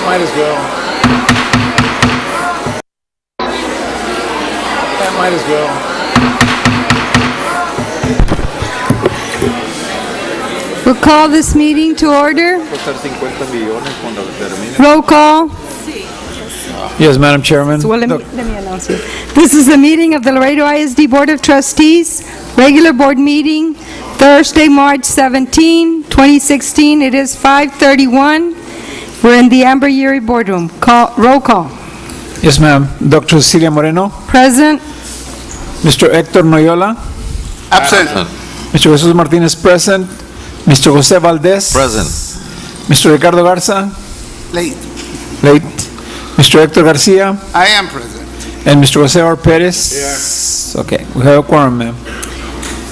Might as well. That might as well. We'll call this meeting to order. Costar 50 millones cuando termine. Roll call. Yes, Madam Chairman. Well, let me announce it. This is the meeting of the Laredo ISD Board of Trustees, regular board meeting, Thursday, March 17, 2016. It is 5:31. We're in the Amber Yuri boardroom. Roll call. Yes, ma'am. Dr. Cecilia Moreno, Present. Mr. Hector Noyola, Absent. Mr. Jesus Martinez present, Mr. Jose Valdez. Present. Mr. Ricardo Garza, Late. late. Mr. Hector Garcia, I am present. and Mr. Jose R. Perez. Okay, we have a quorum, ma'am.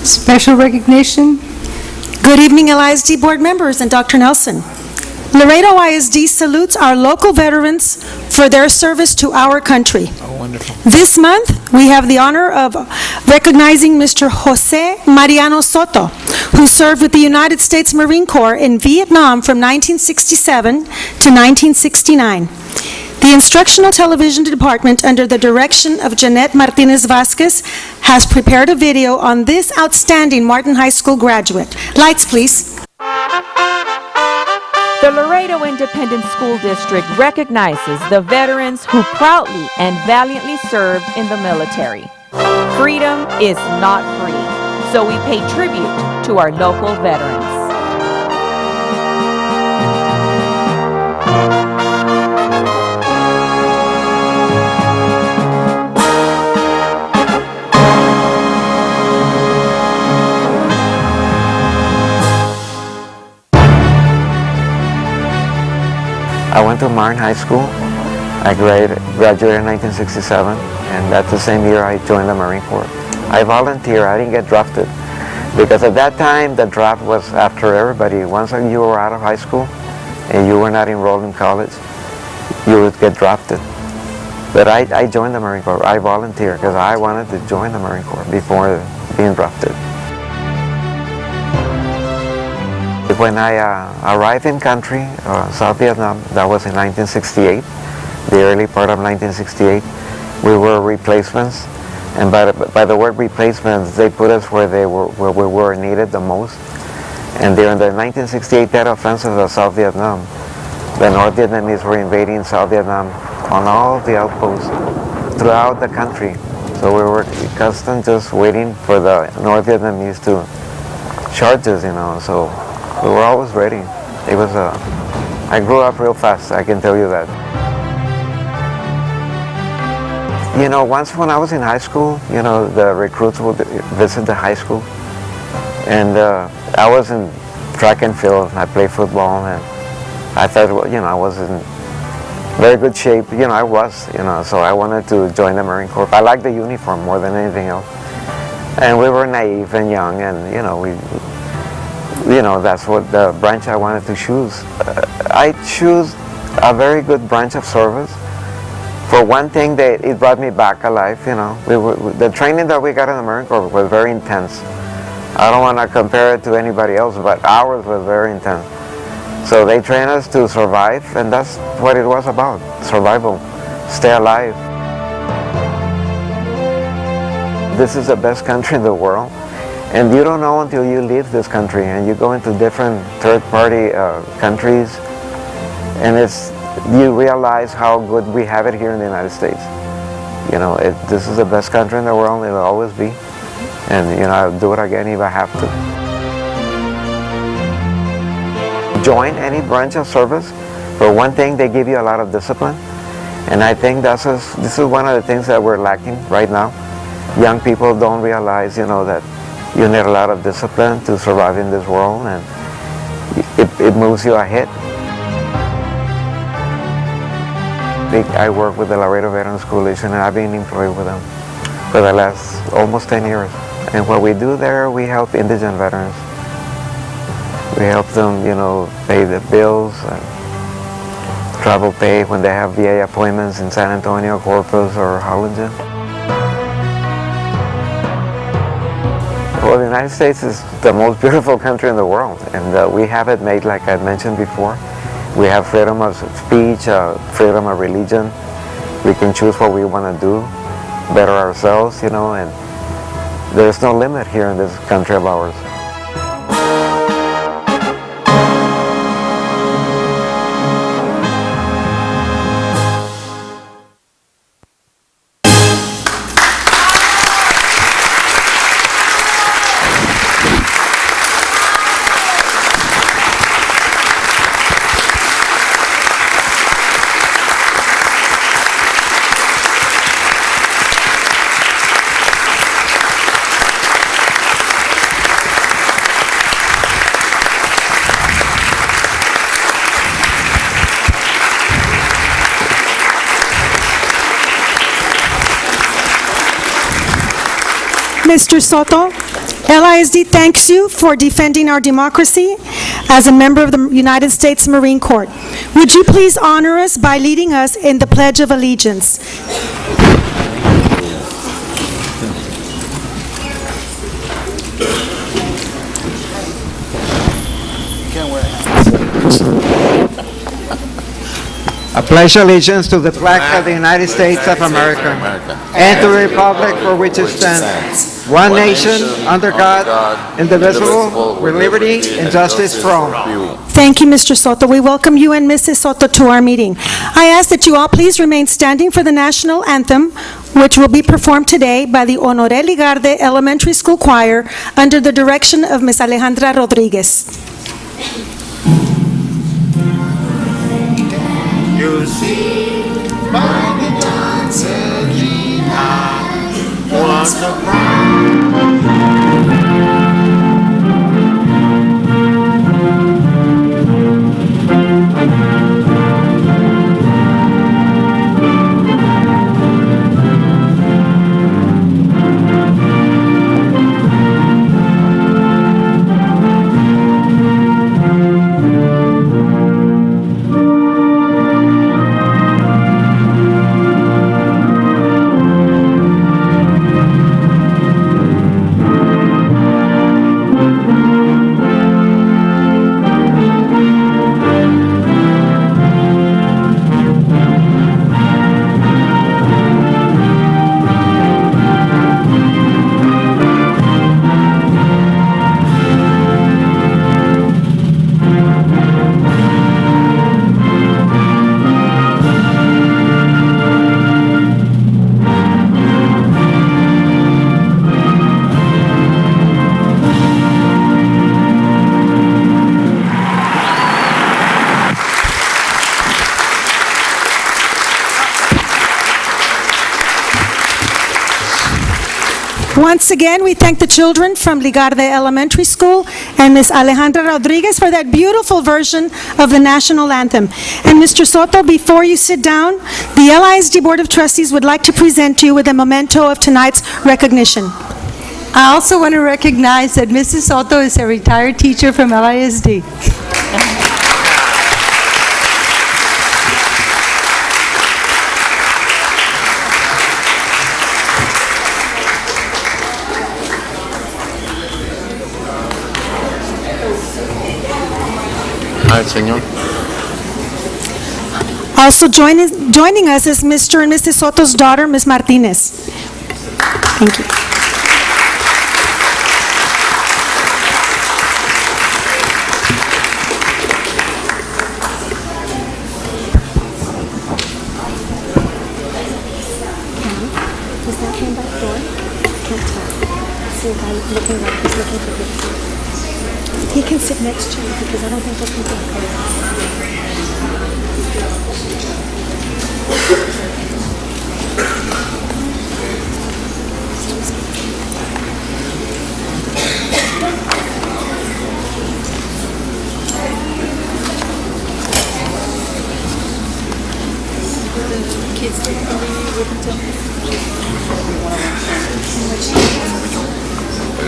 Special recognition. Good evening, LISD board members and Dr. Nelson. Laredo ISD salutes our local veterans for their service to our country. Oh, wonderful. This month, we have the honor of recognizing Mr. Jose Mariano Soto, who served with the United States Marine Corps in Vietnam from 1967 to 1969. The Instructional Television Department, under the direction of Jeanette Martinez Vasquez, has prepared a video on this outstanding Martin High School graduate. Lights, please. The Laredo Independent School District recognizes the veterans who proudly and valiantly served in the military. Freedom is not free, so we pay tribute to our local veterans. I went to Martin High School. I graduated in 1967, and that's the same year I joined the Marine Corps. I volunteered. I didn't get drafted because at that time the draft was after everybody. Once you were out of high school and you were not enrolled in college, you would get drafted. But I joined the Marine Corps. I volunteered because I wanted to join the Marine Corps before being drafted. When I arrived in country, South Vietnam, that was in 1968, the early part of 1968, we were replacements, and by the word replacements, they put us where we were needed the most. And during the 1968 Tet Offensive of South Vietnam, the North Vietnamese were invading South Vietnam on all the outposts throughout the country. So we were constant just waiting for the North Vietnamese to charge us, so we were always ready. It was I grew up real fast, I can tell you that. Once when I was in high school, the recruits would visit the high school. And I was in track and field, I played football, and I thought, I was in very good shape. I was, so I wanted to join the Marine Corps. I liked the uniform more than anything else. And we were naive and young, and, that's what the branch I wanted to choose. I chose a very good branch of service. For one thing, it brought me back alive, the training that we got in the Marine Corps was very intense. I don't want to compare it to anybody else, but ours was very intense. So they trained us to survive, and that's what it was about, survival, stay alive. This is the best country in the world. And you don't know until you leave this country and you go into different third-party countries, and you realize how good we have it here in the United States. This is the best country in the world, it'll always be. And I'll do it again if I have to. Join any branch of service. For one thing, they give you a lot of discipline. And I think this is one of the things that we're lacking right now. Young people don't realize, that you need a lot of discipline to survive in this world, and it moves you ahead. I work with the Laredo Veterans Coalition, and I've been employed with them for the last almost 10 years. And what we do there, we help indigent veterans. We help them, pay the bills, travel pay when they have VA appointments in San Antonio, Corpus, or Harlingen. Well, the United States is the most beautiful country in the world, and we have it made, like I mentioned before. We have freedom of speech, freedom of religion. We can choose what we want to do, better ourselves, and there's no limit here in this country of ours. Mr. Soto, LISD thanks you for defending our democracy as a member of the United States Marine Corps. Would you please honor us by leading us in the Pledge of Allegiance? I pledge allegiance to the flag of the United States of America and to the republic for which it stands, one nation, under God, indivisible, with liberty and justice for all. Thank you, Mr. Soto. We welcome you and Mrs. Soto to our meeting. I ask that you all please remain standing for the national anthem, which will be performed today by the Honoré Ligarde Elementary School Choir under the direction of Ms. Alejandra Rodriguez. You see, by the dawn's early light, was the Once again, we thank the children from Ligarde Elementary School and Ms. Alejandra Rodriguez for that beautiful version of the national anthem. And Mr. Soto, before you sit down, the LISD Board of Trustees would like to present you with a memento of tonight's recognition. I also want to recognize that Mrs. Soto is a retired teacher from LISD. Al señor. Also joining us is Mr. and Mrs. Soto's daughter, Ms. Martinez. Thank you. Is that came back door? Can't tell. See a guy looking like he's looking for people. He can sit next to you because I don't think those people are colors.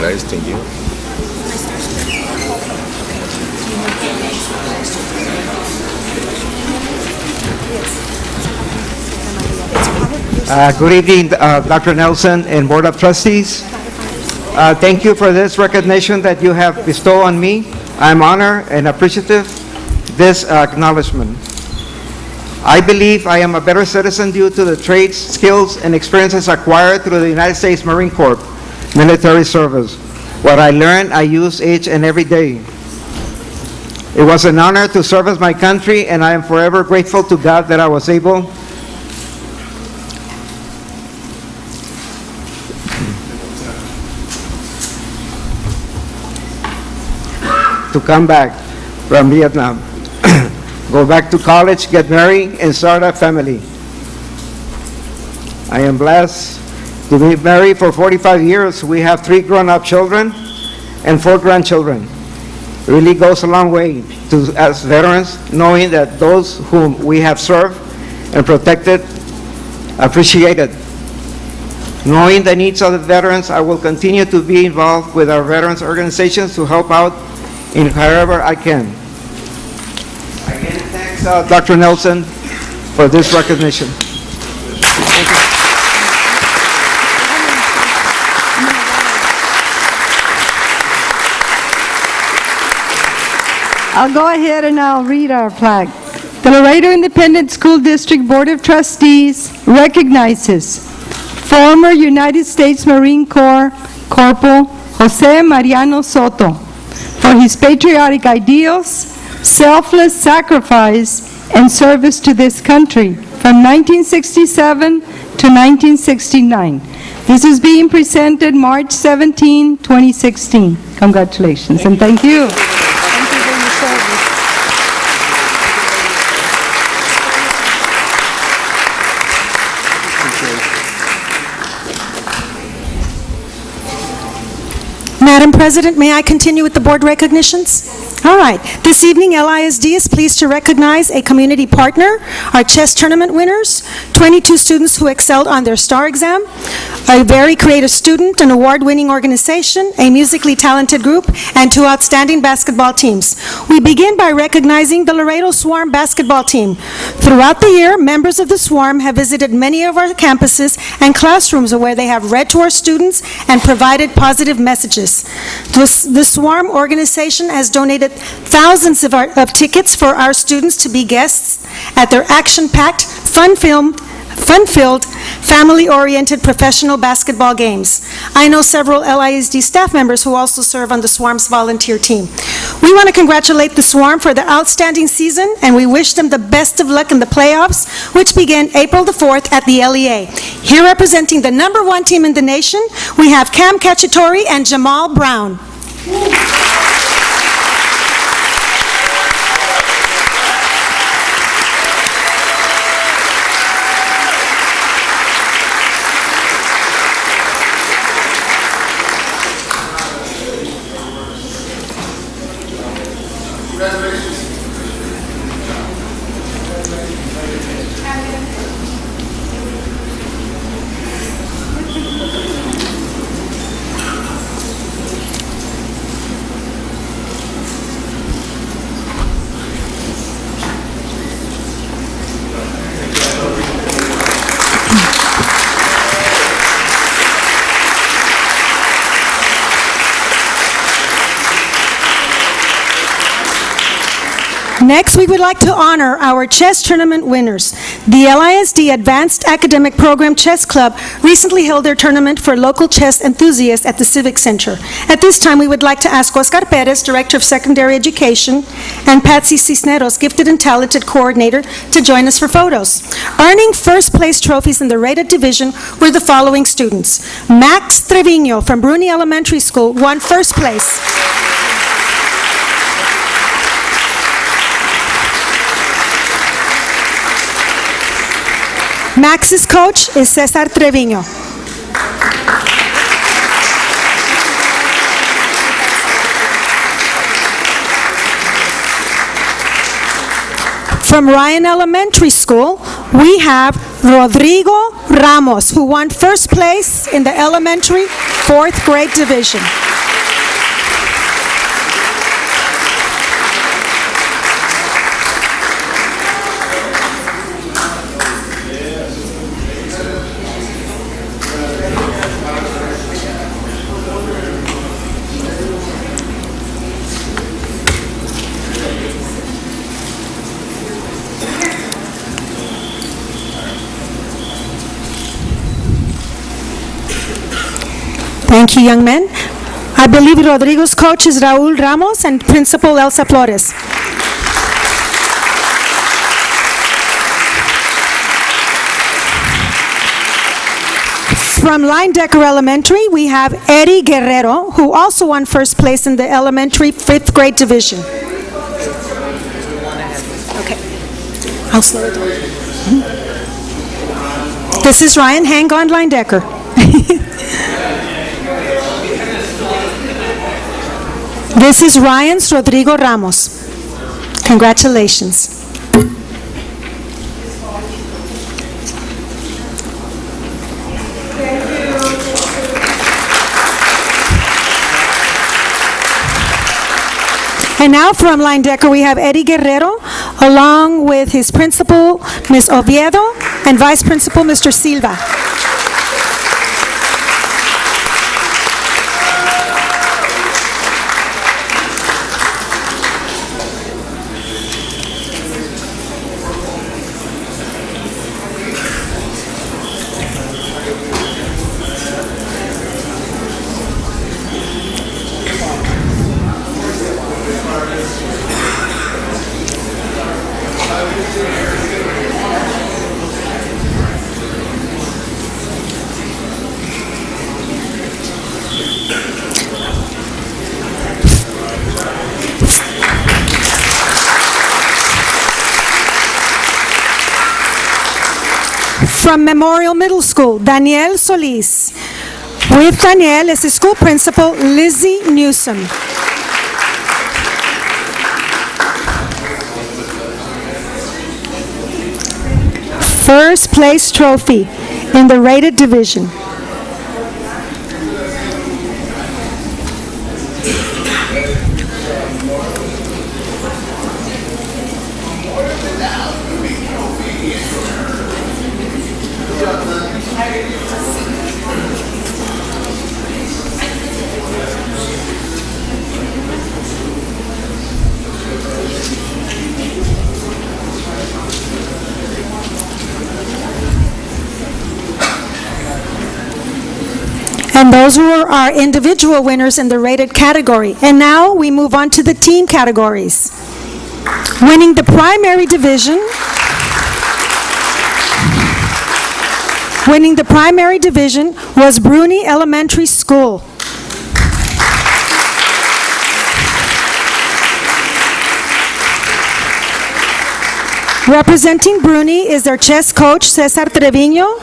¿La distinguió? Good evening, Dr. Nelson and Board of Trustees. Thank you for this recognition that you have bestowed on me. I'm honored and appreciative this acknowledgement. I believe I am a better citizen due to the traits, skills, and experiences acquired through the United States Marine Corps military service. What I learned, I use each and every day. It was an honor to service my country, and I am forever grateful to God that I was able to come back from Vietnam, go back to college, get married, and start a family. I am blessed to be married for 45 years. We have 3 grown-up children and 4 grandchildren. It really goes a long way to, as veterans, knowing that those whom we have served and protected appreciate it. Knowing the needs of the veterans, I will continue to be involved with our veterans organizations to help out in however I can. Again, thanks Dr. Nelson for this recognition. Thank you. I'll go ahead and I'll read our plaque. The Laredo Independent School District Board of Trustees recognizes former United States Marine Corps Corporal Jose Mariano Soto for his patriotic ideals, selfless sacrifice, and service to this country from 1967 to 1969. This is being presented March 17, 2016. Congratulations and thank you. Madam President, may I continue with the board recognitions? All right. This evening, LISD is pleased to recognize a community partner, our chess tournament winners, 22 students who excelled on their STAR exam, a very creative student, an award-winning organization, a musically talented group, and 2 outstanding basketball teams. We begin by recognizing the Laredo Swarm basketball team. Throughout the year, members of the Swarm have visited many of our campuses and classrooms where they have read to our students and provided positive messages. The Swarm organization has donated thousands of tickets for our students to be guests at their action-packed, fun-filled, family-oriented professional basketball games. I know several LISD staff members who also serve on the Swarm's volunteer team. We want to congratulate the Swarm for their outstanding season, and we wish them the best of luck in the playoffs, which begin April the 4th at the LEA. Here representing the #1 team in the nation, we have Cam Cacciatore and Jamal Brown. Next, we would like to honor our chess tournament winners. The LISD Advanced Academic Program Chess Club recently held their tournament for local chess enthusiasts at the Civic Center. At this time, we would like to ask Oscar Perez, Director of Secondary Education, and Patsy Cisneros, Gifted and Talented Coordinator, to join us for photos. Earning first-place trophies in the rated division were the following students. Max Trevino from Bruni Elementary School won first place. Max's coach is Cesar Trevino. From Ryan Elementary School, we have Rodrigo Ramos, who won first place in the elementary 4th grade division. Thank you, young men. I believe Rodrigo's coach is Raul Ramos and Principal Elsa Flores. From Line-Decker Elementary, we have Eddie Guerrero, who also won first place in the elementary fifth grade division. Okay. I'll slow it down. This is Ryan. Hang on, Line-Decker. This is Ryan's Rodrigo Ramos. Congratulations. And now from Line-Decker, we have Eddie Guerrero, along with his principal, Ms. Oviedo, and vice principal, Mr. Silva. From Memorial Middle School, Daniel Solis. With Daniel is the school principal, Lizzie Newsom. First place trophy in the rated division. And those were our individual winners in the rated category. And now we move on to the team categories. Winning the primary division was Bruni Elementary School. Representing Bruni is their chess coach, Cesar Trevino,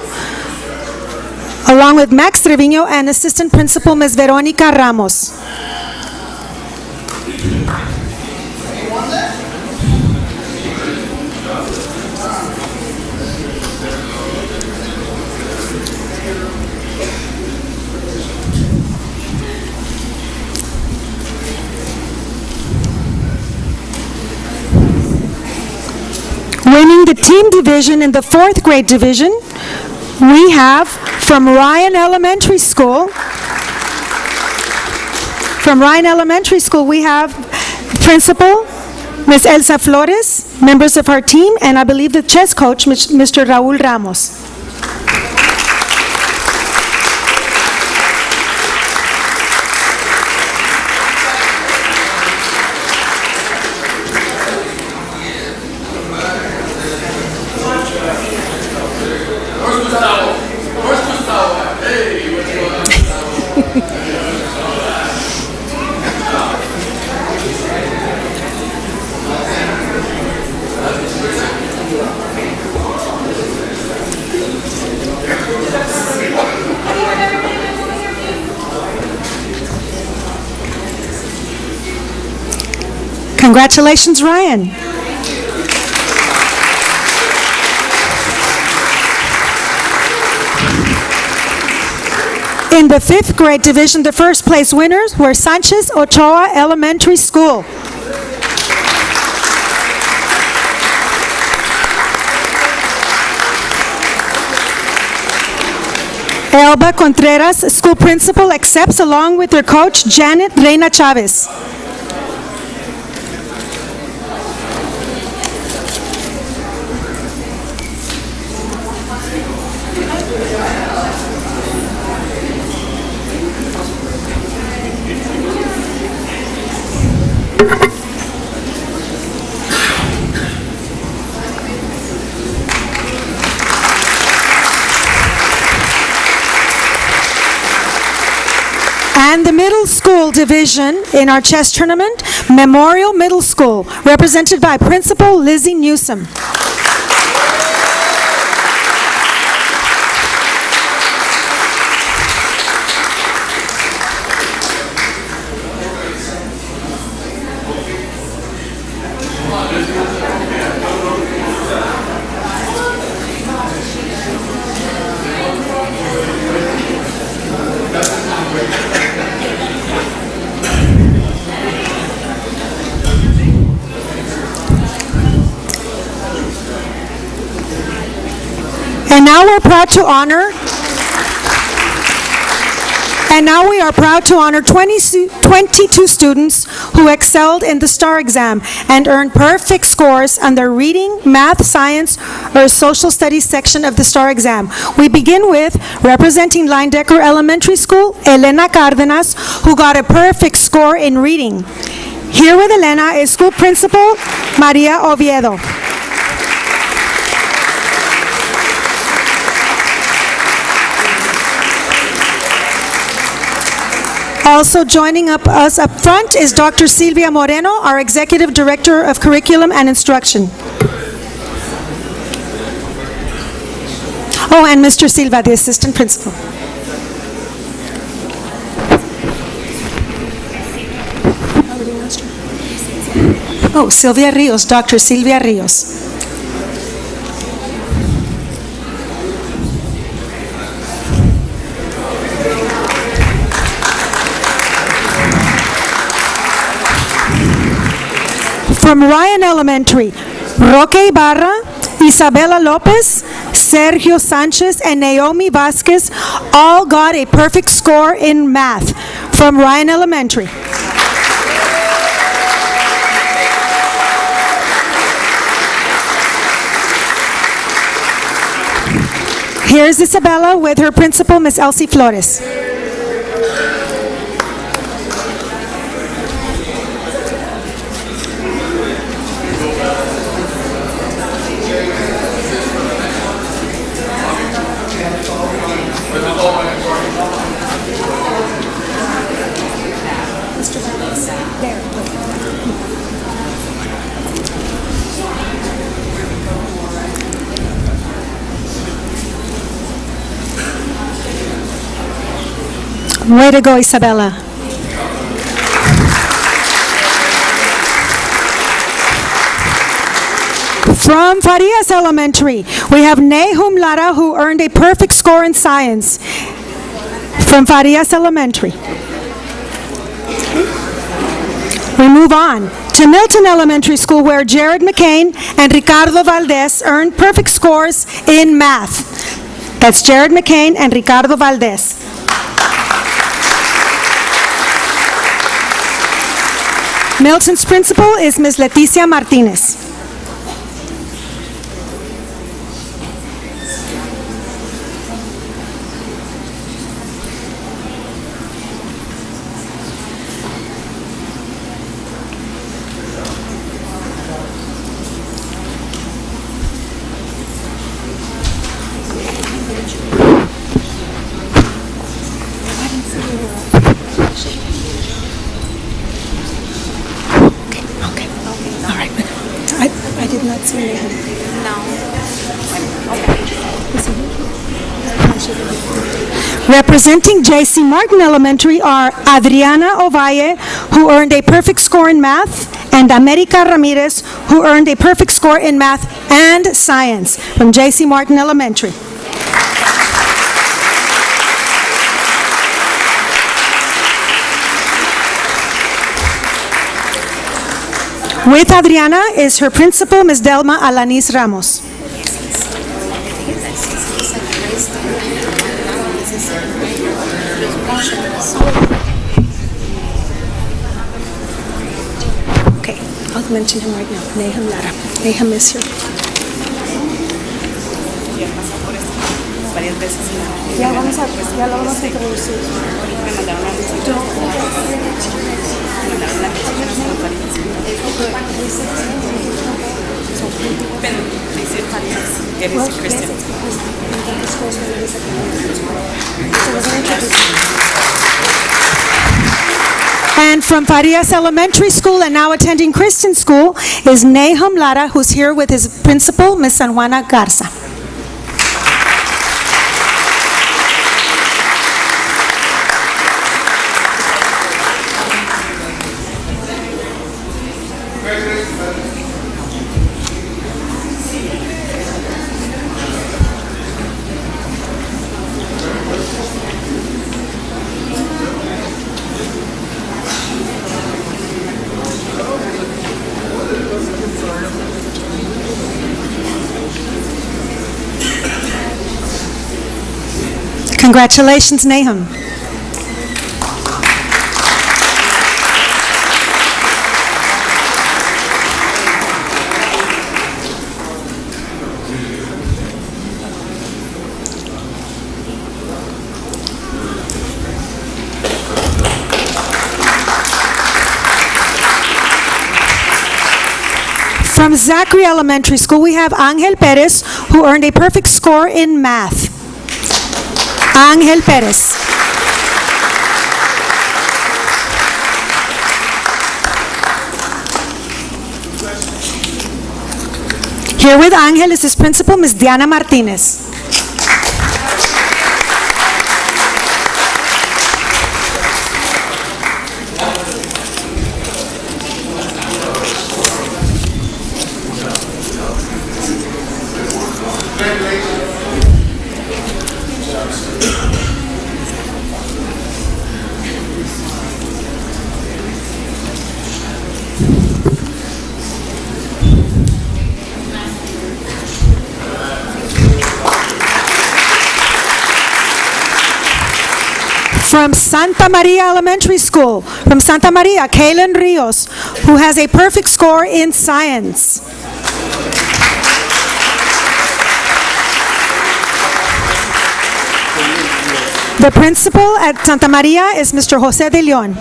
along with Max Trevino and assistant principal, Ms. Veronica Ramos. Winning the team division in the fourth grade division, we have from Ryan Elementary School. We have principal, Ms. Elsa Flores, members of our team, and I believe the chess coach, Mr. Raul Ramos. Congratulations, Ryan. In the fifth grade division, the first place winners were Sanchez Ochoa Elementary School. Elba Contreras, school principal, accepts along with her coach, Janet Reina Chavez. And the middle school division in our chess tournament, Memorial Middle School, represented by Principal Lizzie Newsom. And now we are proud to honor 22 students who excelled in the STAR exam and earned perfect scores on their reading, math, science, or social studies section of the STAR exam. We begin with representing Line-Decker Elementary School, Elena Cardenas, who got a perfect score in reading. Here with Elena is school principal Maria Oviedo. Also joining us up front is Dr. Silvia Moreno, our Executive Director of Curriculum and Instruction. Oh, and Mr. Silva, the Assistant Principal. Oh, Silvia Rios, Dr. Silvia Rios. From Ryan Elementary, Roque Ibarra, Isabela Lopez, Sergio Sanchez, and Naomi Vasquez all got a perfect score in math from Ryan Elementary. Here's Isabella with her principal, Miss Elsie Flores. Way to go, Isabella. From Farias Elementary, we have Nahum Lara, who earned a perfect score in science from Farias Elementary. We move on to Milton Elementary School, where Jared McCain and Ricardo Valdez earned perfect scores in math. That's Jared McCain and Ricardo Valdez. Milton's principal is Ms. Leticia Martinez. I did not see him. No. Representing J.C. Martin Elementary are Adriana Ovalle, who earned a perfect score in math, and America Ramirez, who earned a perfect score in math and science from J.C. Martin Elementary. With Adriana is her principal, Ms. Delma Alanis Ramos. Okay, I'll mention him right now. Nahum Lara. Nahum is here. Ya lo vamos a introducir. And from Farias Elementary School and now attending Christian School is Nahum Lara, who's here with his principal, Ms. San Juana Garza. Congratulations, Nahum. From Zachary Elementary School, we have Angel Perez, who earned a perfect score in math. Angel Perez. Here with Angel is his principal, Ms. Diana Martinez. From Santa Maria Elementary School, from Santa Maria, Kaylin Rios, who has a perfect score in science. The principal at Santa Maria is Mr. Jose de Leon.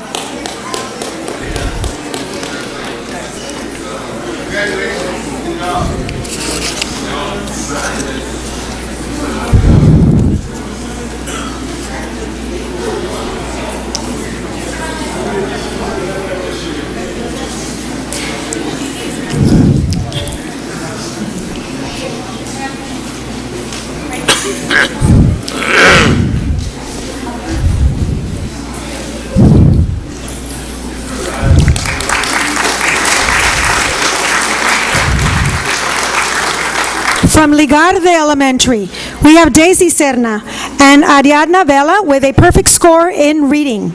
From Ligarde Elementary, we have Daisy Serna and Ariadna Vela with a perfect score in reading.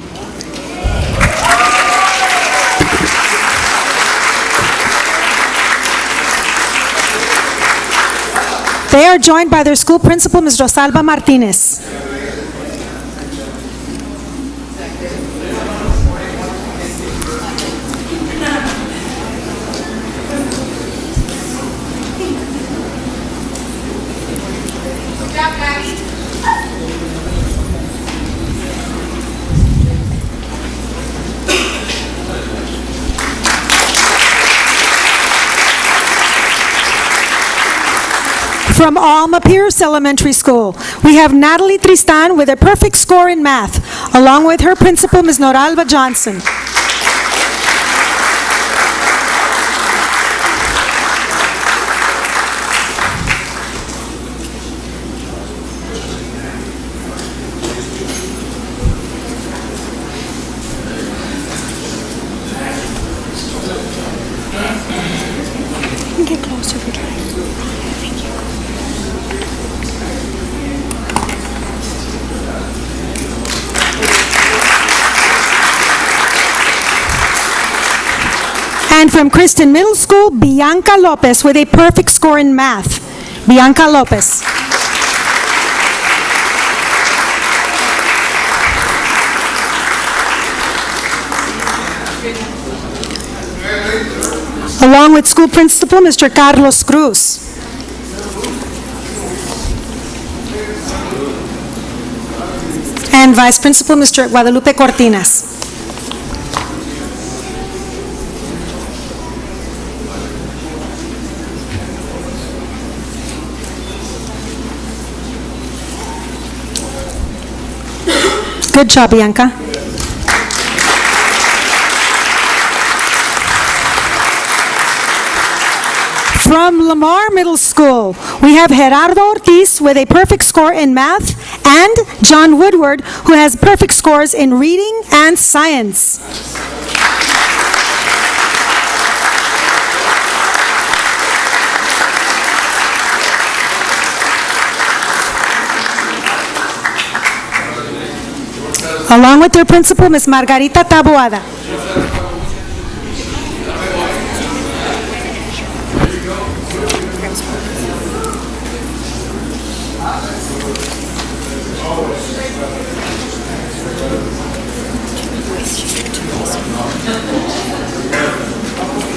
They are joined by their school principal, Ms. Rosalba Martinez. From Alma Pierce Elementary School, we have Natalie Tristan with a perfect score in math, along with her principal, Ms. Noralba Johnson. Get closer if you're trying. Thank you. And from Kristen Middle School, Bianca Lopez with a perfect score in math. Bianca Lopez. Along with school principal, Mr. Carlos Cruz. And vice principal, Mr. Guadalupe Cortinas. Good job, Bianca. From Lamar Middle School, we have Gerardo Ortiz with a perfect score in math, and John Woodward, who has perfect scores in reading and science. Along with their principal, Ms. Margarita Taboada.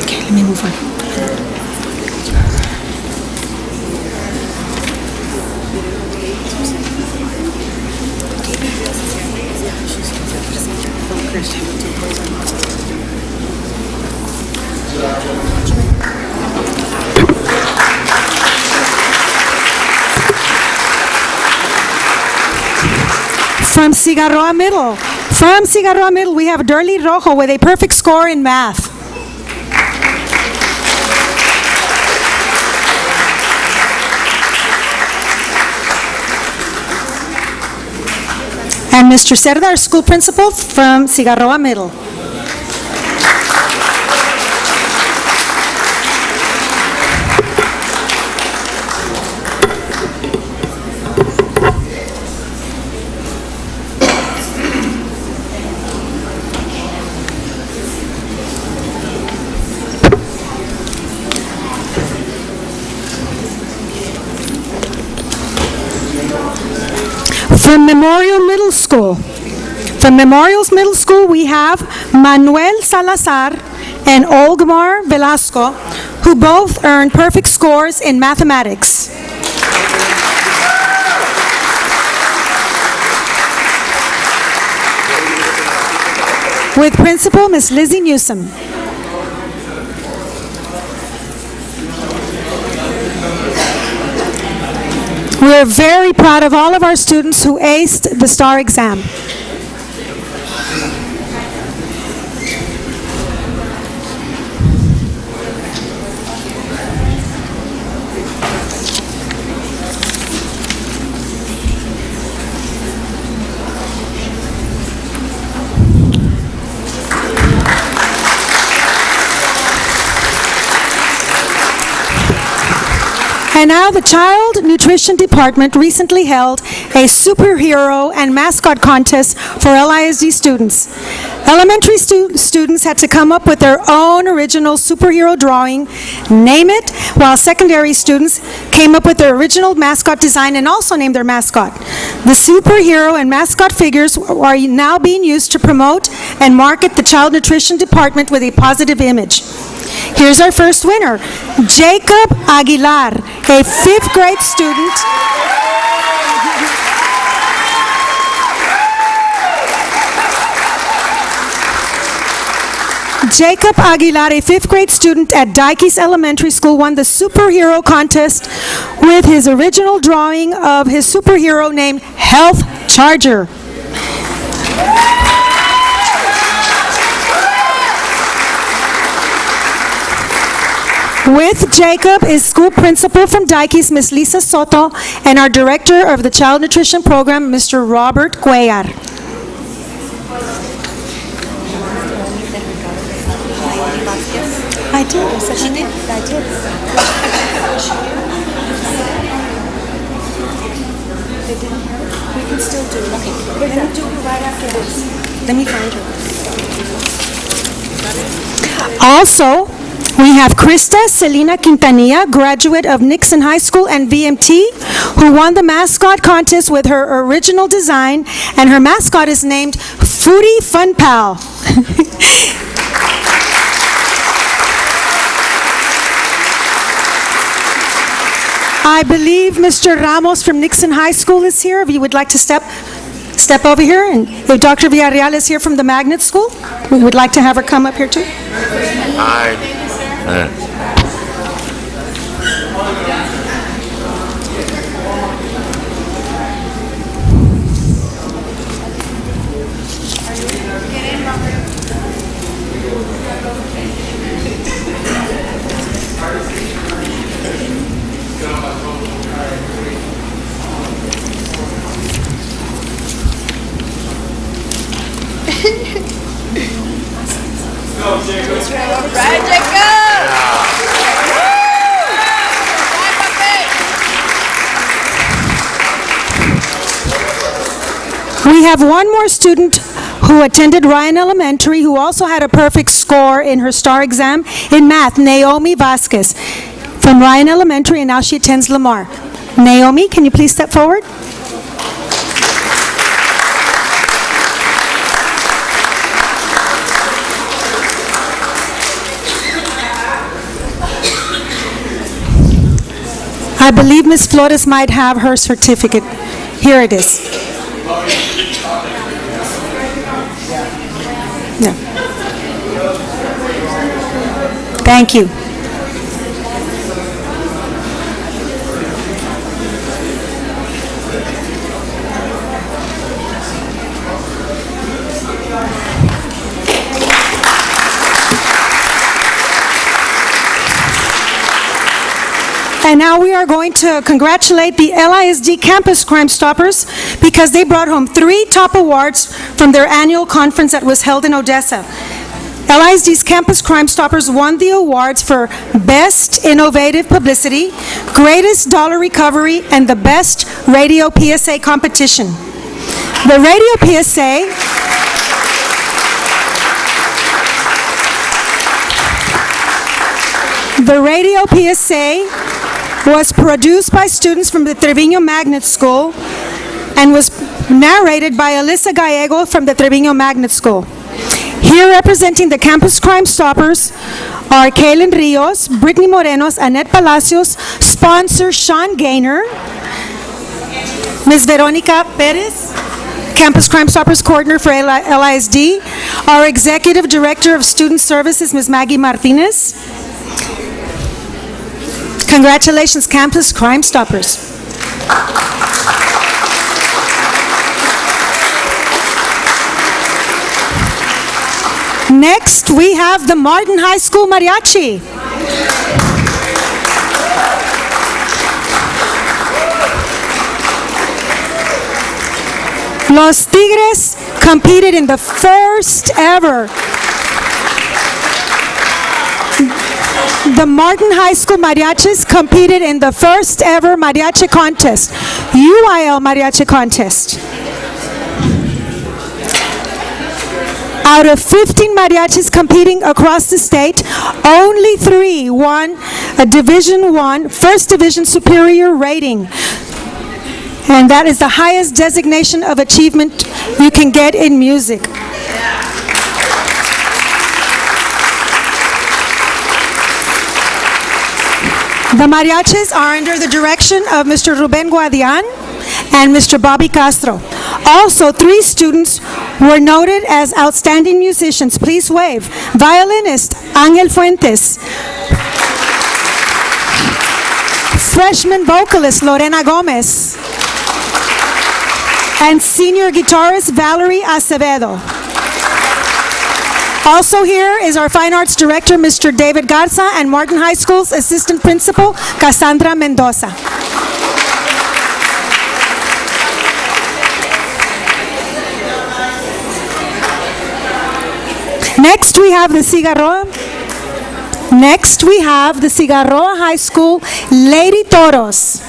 Okay, let me move on. From Cigarroa Middle, we have Durley Rojo with a perfect score in math. And Mr. Cerda, our school principal from Cigarroa Middle. From Memorial Middle School, we have Manuel Salazar and Olgmar Velasco, who both earned perfect scores in mathematics. With Principal Ms. Lizzie Newsom. We're very proud of all of our students who aced the STAR exam. And now the Child Nutrition Department recently held a superhero and mascot contest for LISD students. Elementary students had to come up with their own original superhero drawing, name it, while secondary students came up with their original mascot design and also named their mascot. The superhero and mascot figures are now being used to promote and market the Child Nutrition Department with a positive image. Here's our first winner, Jacob Aguilar, a 5th grade student. Jacob Aguilar, a 5th grade student at Dikes Elementary School, won the superhero contest with his original drawing of his superhero named Health Charger. With Jacob is school principal from Dikes, Ms. Lisa Soto, and our director of the Child Nutrition Program, Mr. Robert Cuellar. I did. She did. I did. They didn't hear it? We can still do it. Okay. Let me do it right after this. Let me find her. Also, we have Krista Selena Quintanilla, graduate of Nixon High School and VMT, who won the mascot contest with her original design, and her mascot is named Foodie Fun Pal. I believe Mr. Ramos from Nixon High School is here. If you would like to step over here, and if Dr. Villarreal is here from the Magnet School, we would like to have her come up here too. Hi. We have one more student who attended Ryan Elementary who also had a perfect score in her STAR exam in math, Naomi Vasquez from Ryan Elementary, and now she attends Lamar. Naomi, can you please step forward? I believe Ms. Flores might have her certificate. Here it is. No. Thank you. And now we are going to congratulate the LISD Campus Crime Stoppers because they brought home 3 top awards from their annual conference that was held in Odessa. LISD's Campus Crime Stoppers won the awards for Best Innovative Publicity, Greatest Dollar Recovery, and the Best Radio PSA Competition. The Radio PSA was produced by students from the Trevino Magnet School and was narrated by Alyssa Gallego from the Trevino Magnet School. Here representing the Campus Crime Stoppers are Kaylin Rios, Brittany Morenos, Annette Palacios, sponsor Sean Gaynor, Ms. Veronica Perez, Campus Crime Stoppers Coordinator for LISD, our Executive Director of Student Services, Ms. Maggie Martinez. Congratulations, Campus Crime Stoppers. Next, we have the Martin High School Mariachi. Los Tigres competed in the first ever. The Martin High School Mariachis competed in the first ever mariachi contest, UIL Mariachi Contest. Out of 15 mariachis competing across the state, only 3 won a Division I, First Division Superior rating. And that is the highest designation of achievement you can get in music. The mariachis are under the direction of Mr. Ruben Guadian and Mr. Bobby Castro. Also, 3 students were noted as outstanding musicians. Please wave. Violinist, Angel Fuentes. Freshman vocalist, Lorena Gomez. And senior guitarist, Valerie Acevedo. Also here is our Fine Arts Director, Mr. David Garza, and Martin High School's Assistant Principal, Cassandra Mendoza. Next, we have the Cigarroa High School Lady Toros.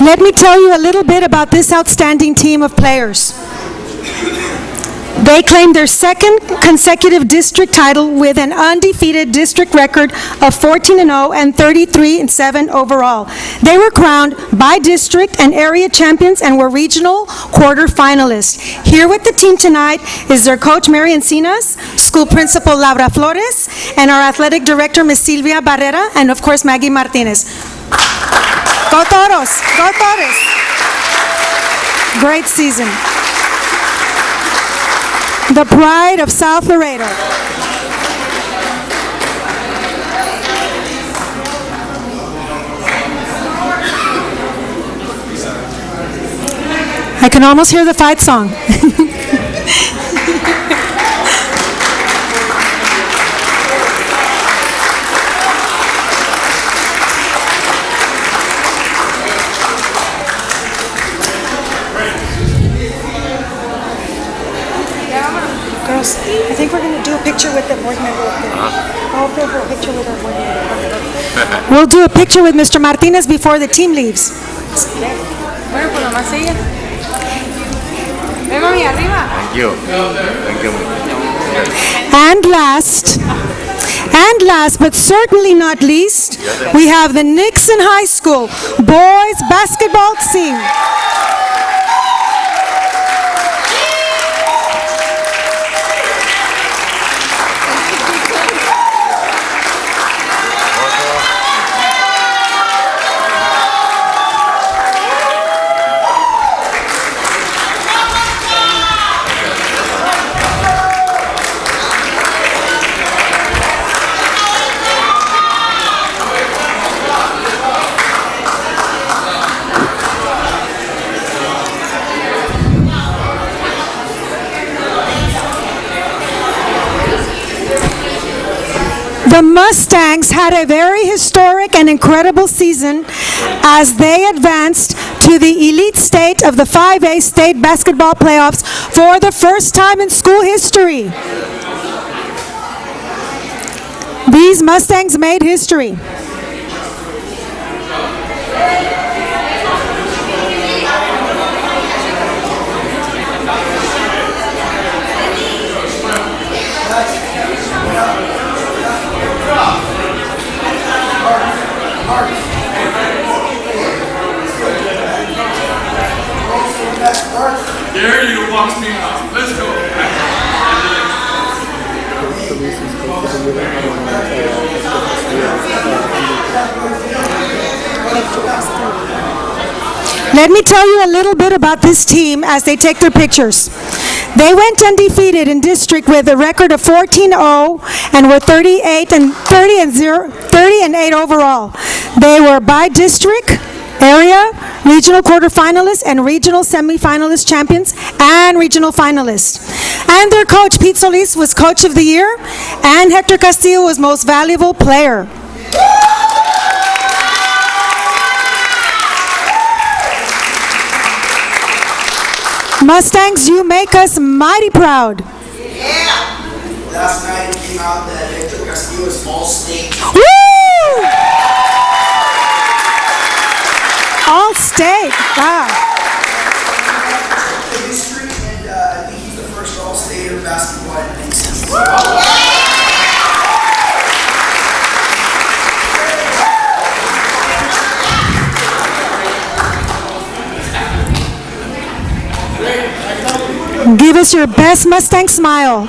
Let me tell you a little bit about this outstanding team of players. They claimed their second consecutive district title with an undefeated district record of 14-0 and 33-7 overall. They were crowned by district and area champions and were regional quarterfinalists. Here with the team tonight is their coach, Mary Encinas, school principal, Laura Flores, and our athletic director, Ms. Silvia Barrera, and of course, Maggie Martinez. Go Toros! Go Toros! Great season. The pride of South Laredo. I can almost hear the fight song. Girls, I think we're going to do a picture with the board member up there. I'll go for a picture with our board member. We'll do a picture with Mr. Martinez before the team leaves. Thank you. Thank you. And last but certainly not least, we have the Nixon High School boys basketball team. The Mustangs had a very historic and incredible season as they advanced to the elite state of the 5A state basketball playoffs for the first time in school history. These Mustangs made history. Dare you to box me out. Let's go. Let me tell you a little bit about this team as they take their pictures. They went undefeated in district with a record of 14-0 and were 30-8 overall. They were by district, area, regional quarterfinalists, and regional semifinalist champions, and regional finalists. And their coach, Pete Solis, was coach of the year, and Hector Castillo was most valuable player. Mustangs, you make us mighty proud. Last night it came out that Hector Castillo is all state. Woo! All state, wow. The history, and I think he's the first all-stater basketball at Nixon. Give us your best Mustang smile.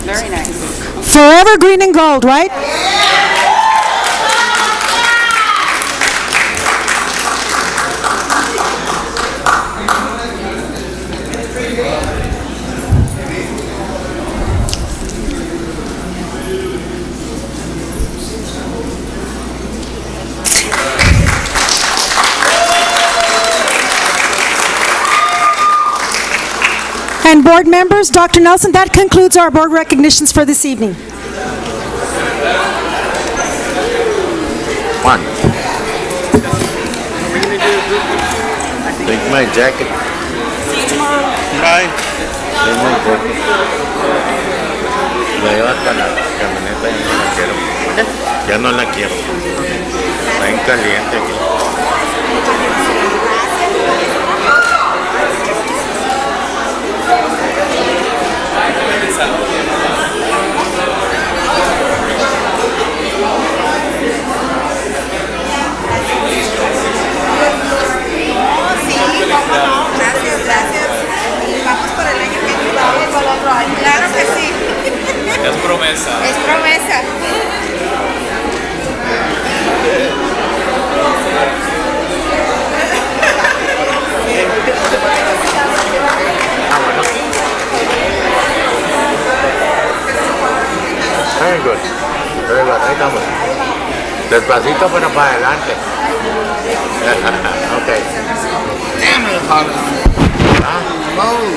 Very nice. Forever green and gold, right? And board members, Dr. Nelson, that concludes our board recognitions for this evening. One. Take my jacket. See you tomorrow. Bye. Take my jacket. La llevas para la camioneta y no la quiero. Ya no la quiero. Está bien caliente aquí. Claro que sí. Es promesa. Es promesa. Very good. Very good. Ahí estamos. Despacito pero para adelante. Ok.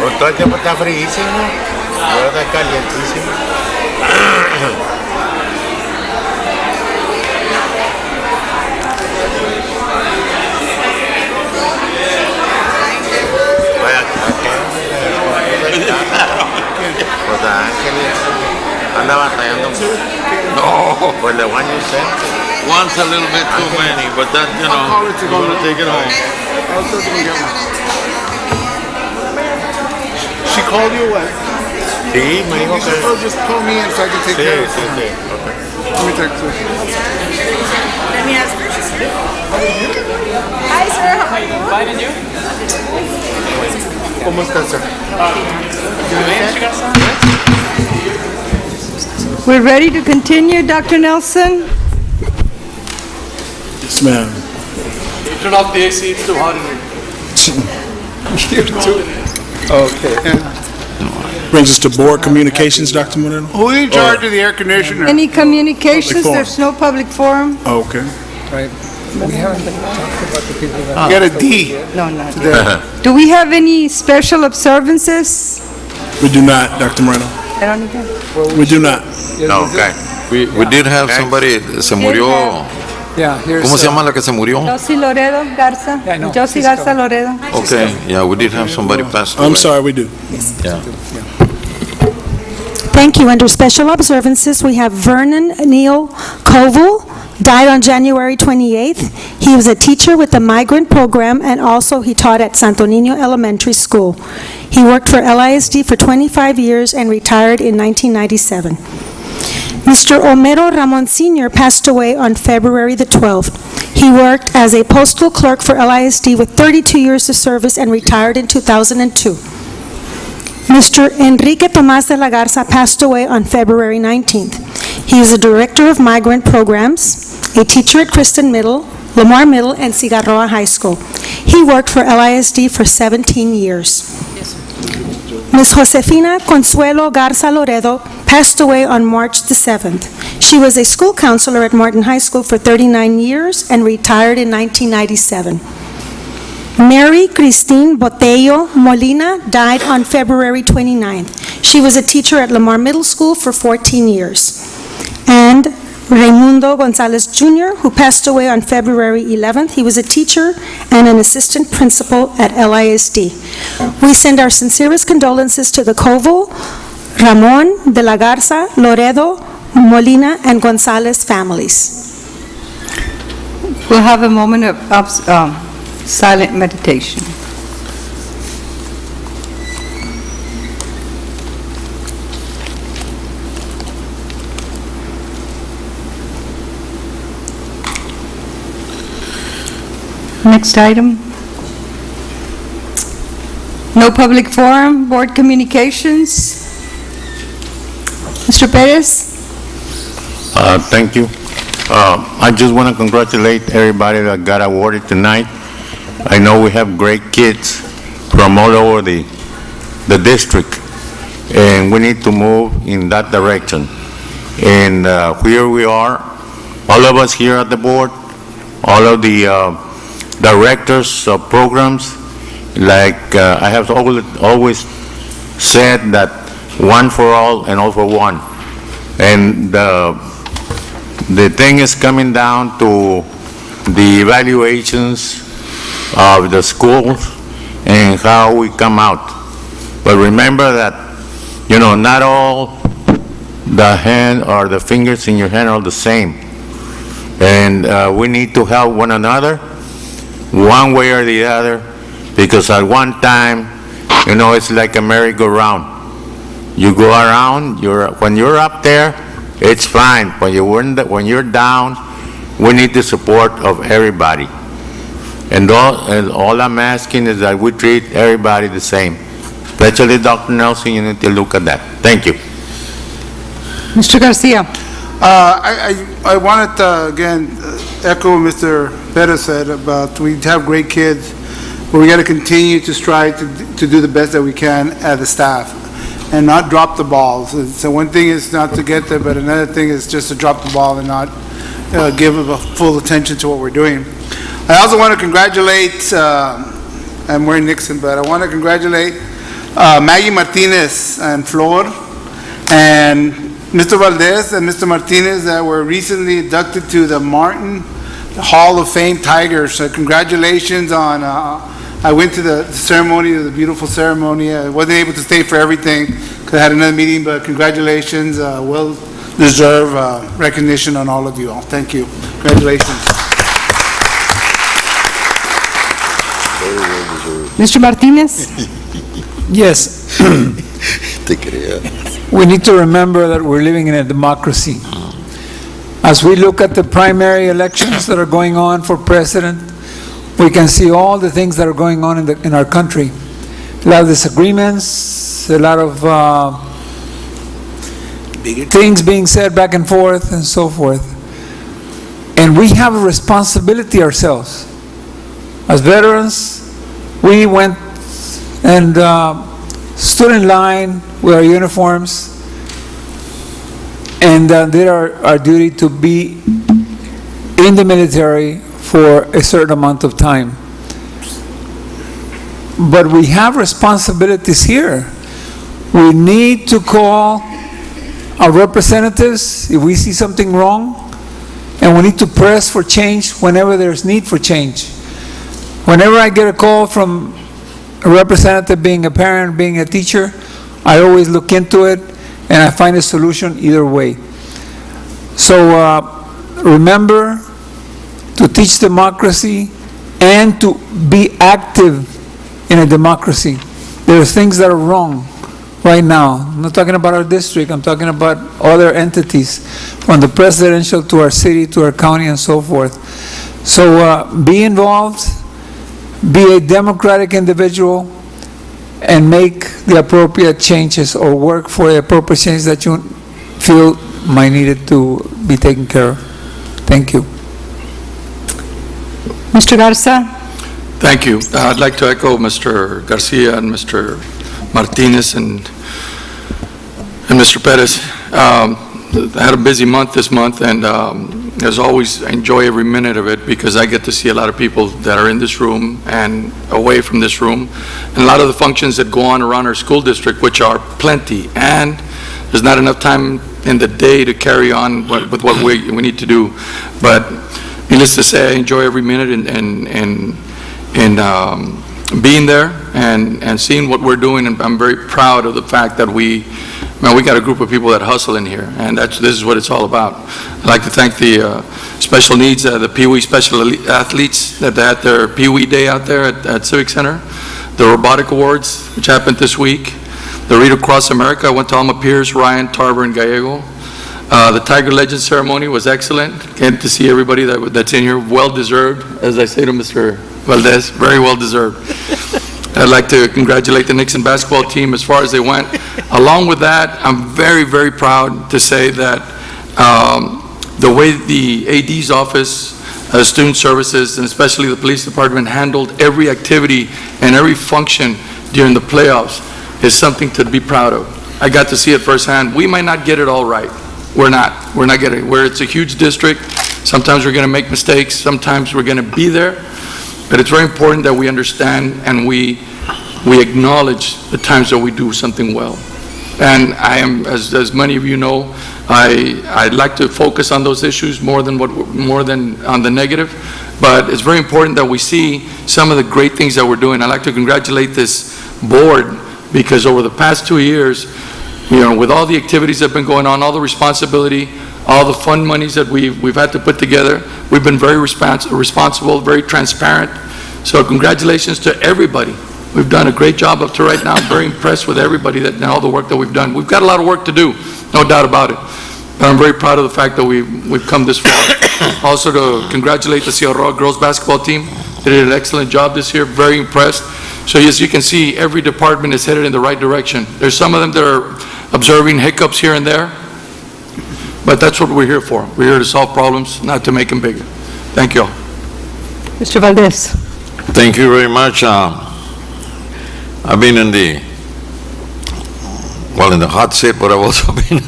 Pues todo el tiempo está fríísimo. Ahora está calientísimo. Vaya, Los Ángeles. Anda batallando. No, pues the one you sent. One's a little bit too many, but that, you know, you're gonna take it home. She called you what? Sí, me dijo que... Oh, just call me in so I can take Sí, care of it. sí, sí. Okay. Let me text her. Let me ask her. Hi, sir. How are you? Fine, and you? ¿Cómo estás, sir? We're ready to continue, Dr. Nelson? Yes, ma'am. Turn off the AC, it's too hot in here. You too. Okay. Brings us to board communications, Dr. Moreno. Who's in charge of the air conditioner? Any communications? Public forum. There's no public forum? Okay. Right. We haven't talked about the people that... Get a D. No, not yet. Do we have any special observances? We do not, Dr. Moreno. I don't even... We do not. No, okay. We did have somebody, se murió, Yeah, here's... ¿cómo se llama la que se murió? Josie Loredo Garza? Yeah, I know. Josie She's Garza gone. Loredo. Okay, yeah, we did have somebody pass away. I'm sorry, we do. Yeah. Thank you. Under special observances, we have Vernon Neal Koval, died on January 28th. He was a teacher with the migrant program, and also he taught at Santo Niño Elementary School. He worked for LISD for 25 years and retired in 1997. Mr. Homero Ramon Sr. passed away on February the 12th. He worked as a postal clerk for LISD with 32 years of service and retired in 2002. Mr. Enrique Tomás de la Garza passed away on February 19th. He is a director of migrant programs, a teacher at Kristen Middle, Lamar Middle, and Cigarroa High School. He worked for LISD for 17 years. Ms. Josefina Consuelo Garza Loredo passed away on March the 7th. She was a school counselor at Martin High School for 39 years and retired in 1997. Mary Christine Botello Molina died on February 29th. She was a teacher at Lamar Middle School for 14 years. And Raimundo Gonzalez Jr., who passed away on February 11th. He was a teacher and an assistant principal at LISD. We send our sincerest condolences to the Koval, Ramon, De La Garza, Loredo, Molina, and Gonzalez families. We'll have a moment of silent meditation. Next item. No public forum, board communications. Mr. Perez? Thank you. I just want to congratulate everybody that got awarded tonight. I know we have great kids from all over the district, and we need to move in that direction. And here we are, all of us here at the board, all of the directors of programs, like I have always said that one for all and all for one. And the thing is coming down to the evaluations of the schools and how we come out. But remember that, you know, not all the hand or the fingers in your hand are the same. And we need to help one another, one way or the other, because at one time, it's like a merry-go-round. You go around, when you're up there, it's fine. When you're down, we need the support of everybody. And all I'm asking is that we treat everybody the same. Especially Dr. Nelson, you need to look at that. Thank you. Mr. Garcia. I wanted to, again, echo what Mr. Pettis said about we have great kids, but we got to continue to strive to do the best that we can as a staff and not drop the balls. So one thing is not to get there, but another thing is just to drop the ball and not give full attention to what we're doing. I also want to congratulate, I'm wearing Nixon, but I want to congratulate Maggie Martinez and Flor and Mr. Valdez and Mr. Martinez that were recently inducted to the Martin Hall of Fame Tigers. So congratulations on, I went to the ceremony, the beautiful ceremony. I wasn't able to stay for everything because I had another meeting, but congratulations, well-deserved recognition on all of you all. Thank you. Congratulations. Mr. Martinez? Yes. We need to remember that we're living in a democracy. As we look at the primary elections that are going on for president, we can see all the things that are going on in our country. A lot of disagreements, a lot of things being said back and forth and so forth. And we have a responsibility ourselves. As veterans, we went and stood in line with our uniforms and did our duty to be in the military for a certain amount of time. But we have responsibilities here. We need to call our representatives if we see something wrong, and we need to press for change whenever there's need for change. Whenever I get a call from a representative, being a parent, being a teacher, I always look into it and I find a solution either way. So remember to teach democracy and to be active in a democracy. There are things that are wrong right now. I'm not talking about our district, I'm talking about other entities, from the presidential to our city to our county and so forth. So be involved, be a democratic individual, and make the appropriate changes or work for the appropriate changes that you feel might need it to be taken care of. Thank you. Mr. Garza? Thank you. I'd like to echo Mr. Garcia and Mr. Martinez and Mr. Pettis. I had a busy month this month, and as always, I enjoy every minute of it because I get to see a lot of people that are in this room and away from this room, and a lot of the functions that go on around our school district, which are plenty, and there's not enough time in the day to carry on with what we need to do. But needless to say, I enjoy every minute in being there and seeing what we're doing, and I'm very proud of the fact that we got a group of people that hustle in here, and this is what it's all about. I'd like to thank the special needs, the Pee Wee special athletes that had their Pee Wee Day out there at Civic Center, the Robotic Awards, which happened this week, the Read Across America. I went to all my peers, Ryan, Tarver, and Gallego. The Tiger Legends ceremony was excellent. Getting to see everybody that's in here, well-deserved, as I say to Mr. Valdez, very well-deserved. I'd like to congratulate the Nixon basketball team as far as they went. Along with that, I'm very, very proud to say that the way the AD's office, student services, and especially the police department handled every activity and every function during the playoffs is something to be proud of. I got to see it firsthand. We might not get it all right. We're not getting it. It's a huge district. Sometimes we're going to make mistakes. Sometimes we're going to be there. But it's very important that we understand and we acknowledge the times that we do something well. And I am, as many of you know, I like to focus on those issues more than on the negative. But it's very important that we see some of the great things that we're doing. I'd like to congratulate this board because over the past 2 years, with all the activities that have been going on, all the responsibility, all the fund monies that we've had to put together, we've been very responsible, very transparent. So congratulations to everybody. We've done a great job up to right now. I'm very impressed with everybody and all the work that we've done. We've got a lot of work to do, no doubt about it. But I'm very proud of the fact that we've come this far. Also to congratulate the Ciudad girls basketball team. They did an excellent job this year, very impressed. So as you can see, every department is headed in the right direction. There's some of them that are observing hiccups here and there, but that's what we're here for. We're here to solve problems, not to make them bigger. Thank you all. Mr. Valdez. Thank you very much. I've been in the hot seat, but I've also been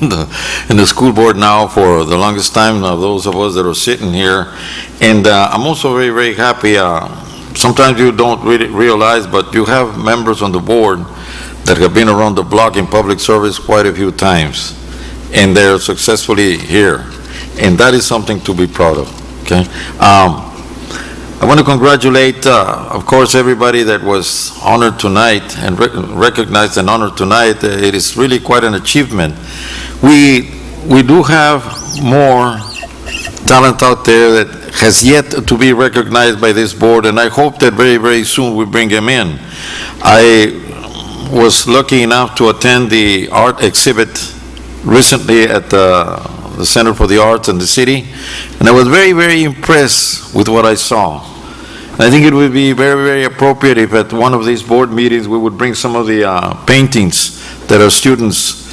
in the school board now for the longest time, those of us that are sitting here. And I'm also very, very happy. Sometimes you don't really realize, but you have members on the board that have been around the block in public service quite a few times, and they're successfully here. And that is something to be proud of, okay? I want to congratulate, of course, everybody that was honored tonight and recognized and honored tonight. It is really quite an achievement. We do have more talent out there that has yet to be recognized by this board, and I hope that very, very soon we bring them in. I was lucky enough to attend the art exhibit recently at the Center for the Arts in the city, and I was very, very impressed with what I saw. And I think it would be very, very appropriate if at one of these board meetings we would bring some of the paintings that our students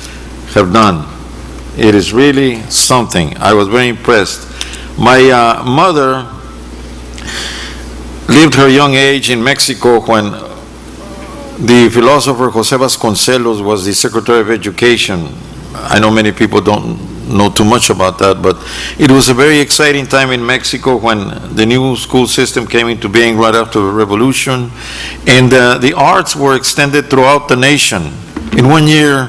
have done. It is really something. I was very impressed. My mother lived her young age in Mexico when the philosopher José Vasconcelos was the Secretary of Education. I know many people don't know too much about that, but it was a very exciting time in Mexico when the new school system came into being right after the revolution, and the arts were extended throughout the nation. In 1 year,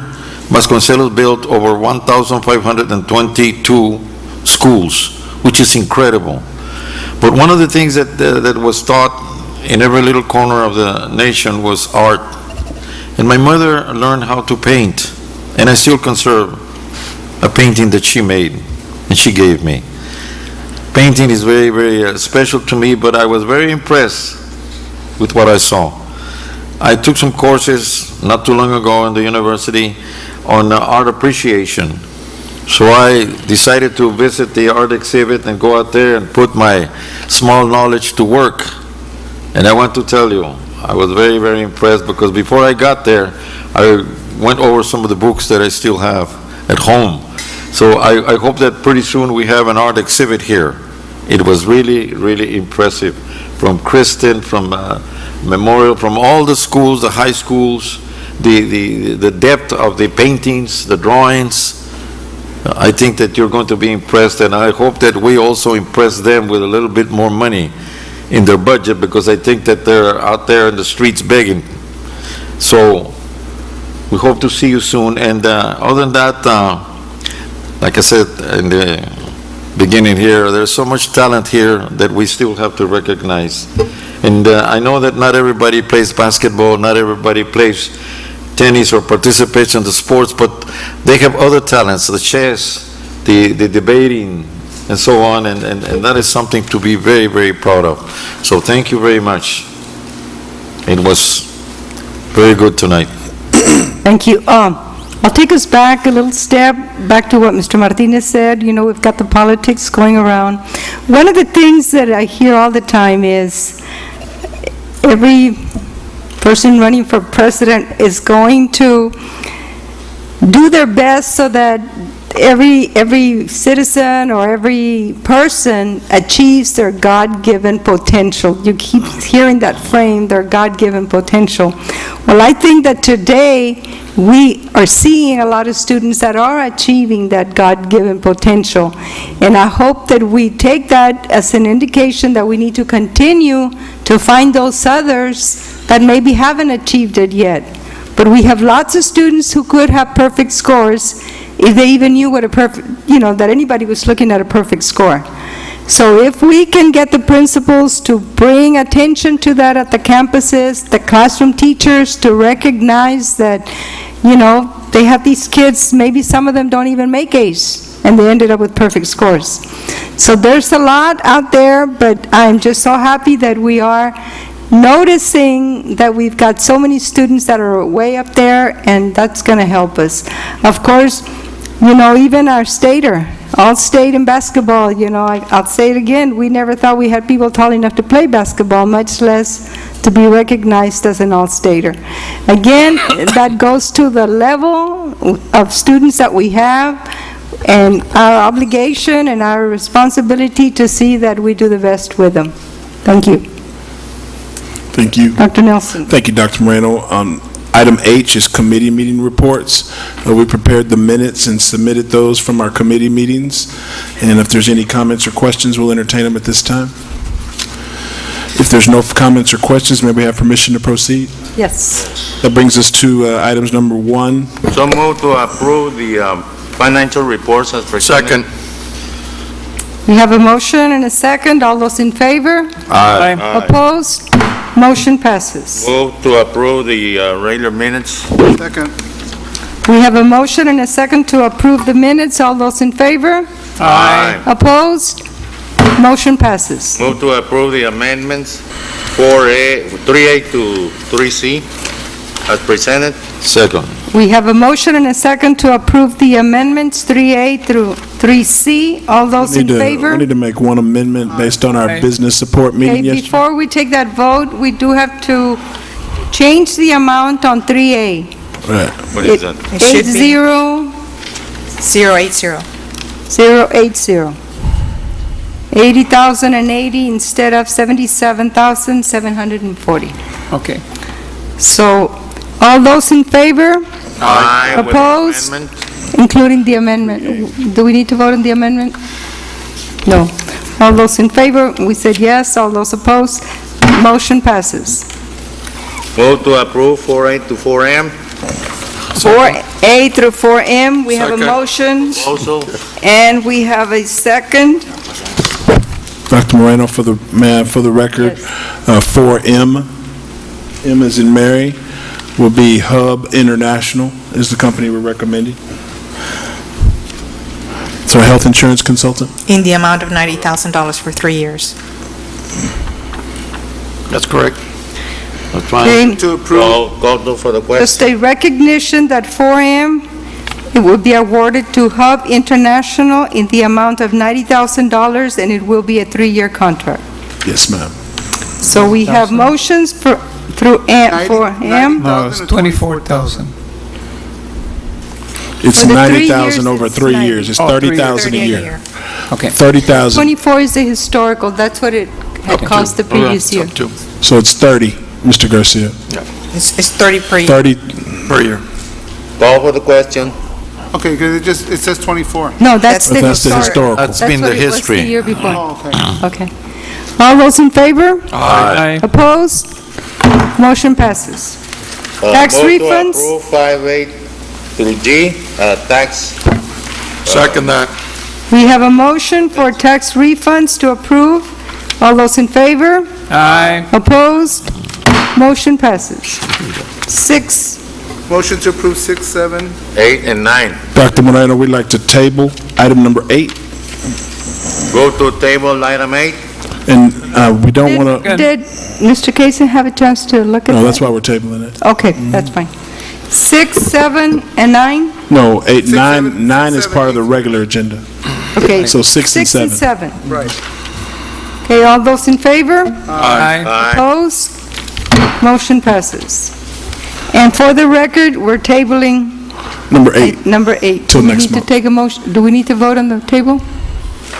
Vasconcelos built over 1,522 schools, which is incredible. But one of the things that was taught in every little corner of the nation was art. And my mother learned how to paint, and I still conserve a painting that she made and she gave me. Painting is very, very special to me, but I was very impressed with what I saw. I took some courses not too long ago in the university on art appreciation. So I decided to visit the art exhibit and go out there and put my small knowledge to work. And I want to tell you, I was very, very impressed, because before I got there, I went over some of the books that I still have at home. So I hope that pretty soon we have an art exhibit here. It was really, really impressive. From Kristen, from Memorial, from all the schools, the high schools, the depth of the paintings, the drawings. I think that you're going to be impressed, and I hope that we also impress them with a little bit more money in their budget, because I think that they're out there in the streets begging. So we hope to see you soon. And other than that, like I said in the beginning here, there's so much talent here that we still have to recognize. And I know that not everybody plays basketball, not everybody plays tennis or participates in the sports, but they have other talents, the chess, the debating, and so on, and that is something to be very, very proud of. So thank you very much. It was very good tonight. Thank you. I'll take us back a little step, back to what Mr. Martinez said. You know, we've got the politics going around. One of the things that I hear all the time is every person running for president is going to do their best so that every citizen or every person achieves their God-given potential. You keep hearing that frame, their God-given potential. Well, I think that today we are seeing a lot of students that are achieving that God-given potential. And I hope that we take that as an indication that we need to continue to find those others that maybe haven't achieved it yet. But we have lots of students who could have perfect scores if they even knew what a perfect, that anybody was looking at a perfect score. So if we can get the principals to bring attention to that at the campuses, the classroom teachers to recognize that, you know, they have these kids, maybe some of them don't even make A's, and they ended up with perfect scores. So there's a lot out there, but I'm just so happy that we are noticing that we've got so many students that are way up there, and that's going to help us. Of course, you know, even our stater, all-state in basketball, you know, I'll say it again, we never thought we had people tall enough to play basketball, much less to be recognized as an all-stater. Again, that goes to the level of students that we have, and our obligation and our responsibility to see that we do the best with them. Thank you. Thank you. Dr. Nelson. Thank you, Dr. Moreno. Item H is committee meeting reports. We prepared the minutes and submitted those from our committee meetings. And if there's any comments or questions, we'll entertain them at this time. If there's no comments or questions, may we have permission to proceed? Yes. That brings us to items number 1. So move to approve the financial reports as presented. Second. We have a motion and a second. All those in favor? Aye. Opposed? Motion passes. Move to approve the regular minutes. Second. We have a motion and a second to approve the minutes. All those in favor? Aye. Opposed? Motion passes. Move to approve the amendments 3A to 3C as presented. Second. We have a motion and a second to approve the amendments 3A through 3C. All those in We favor? need to make one amendment based on our business support Okay, meeting yesterday. before we take that vote, we do have to change the amount on 3A. Right. What is that? It should be 80,080. 080. 80,080 instead of 77,740. Okay. So, all those in favor, Aye. with Opposed? amendment. including the amendment? Do we need to vote on the amendment? No. All those in favor, we said yes. All those opposed, motion passes. Move to approve 4A to 4M. 4A through 4M, we have a Second. motion, Also, and we have a second. Dr. Moreno, for the record, 4M, M as in Mary, will be Hub International is the company we're recommending. It's our health insurance consultant. In the amount of $90,000 for 3 years. That's correct. That's fine. Okay, To approve. go for the question. just a recognition that 4M, it will be awarded to Hub International in the amount of $90,000, and it will be a 3-year contract. Yes, ma'am. So we have motions through 4M. No, it's 24,000. It's For the 3 90,000 years, over it's 3 90. years. It's Oh, 3 years. 30,000 a year. Okay. 30,000. 24 is the historical, that's what it had cost the previous year. Up to So it's 30, Mr. Garcia. It's 30 per year. 30, per year. Call for the question. Okay, because it says 24. No, that's the that's the historical. historical. That's been the what it was the history. year before. Oh, okay. Okay. All those in favor? Aye. Opposed? Motion passes. Tax refunds? Move to approve 5A through G, tax. Second that. We have a motion for tax refunds to approve. All those in favor? Aye. Opposed? Motion passes. 6, Motion to approve 6, 7. 8 and 9. Dr. Moreno, we'd like to table item number 8, Go to table item 8. and we don't want to, did Mr. Kaysen have a chance to look at that? no, that's why we're tabling it. Okay, that's fine. 6, 7, and 9? No, 8, 6, 9, 7, 9 is 7, part of the 8. regular agenda. Okay. So 6 and 7. 7. Right. Okay, all those in favor? Aye. Aye. Opposed? Motion passes. And for the record, we're tabling Number 8. number 8. Till Do we next need to month. take a motion, do we need to vote on the table?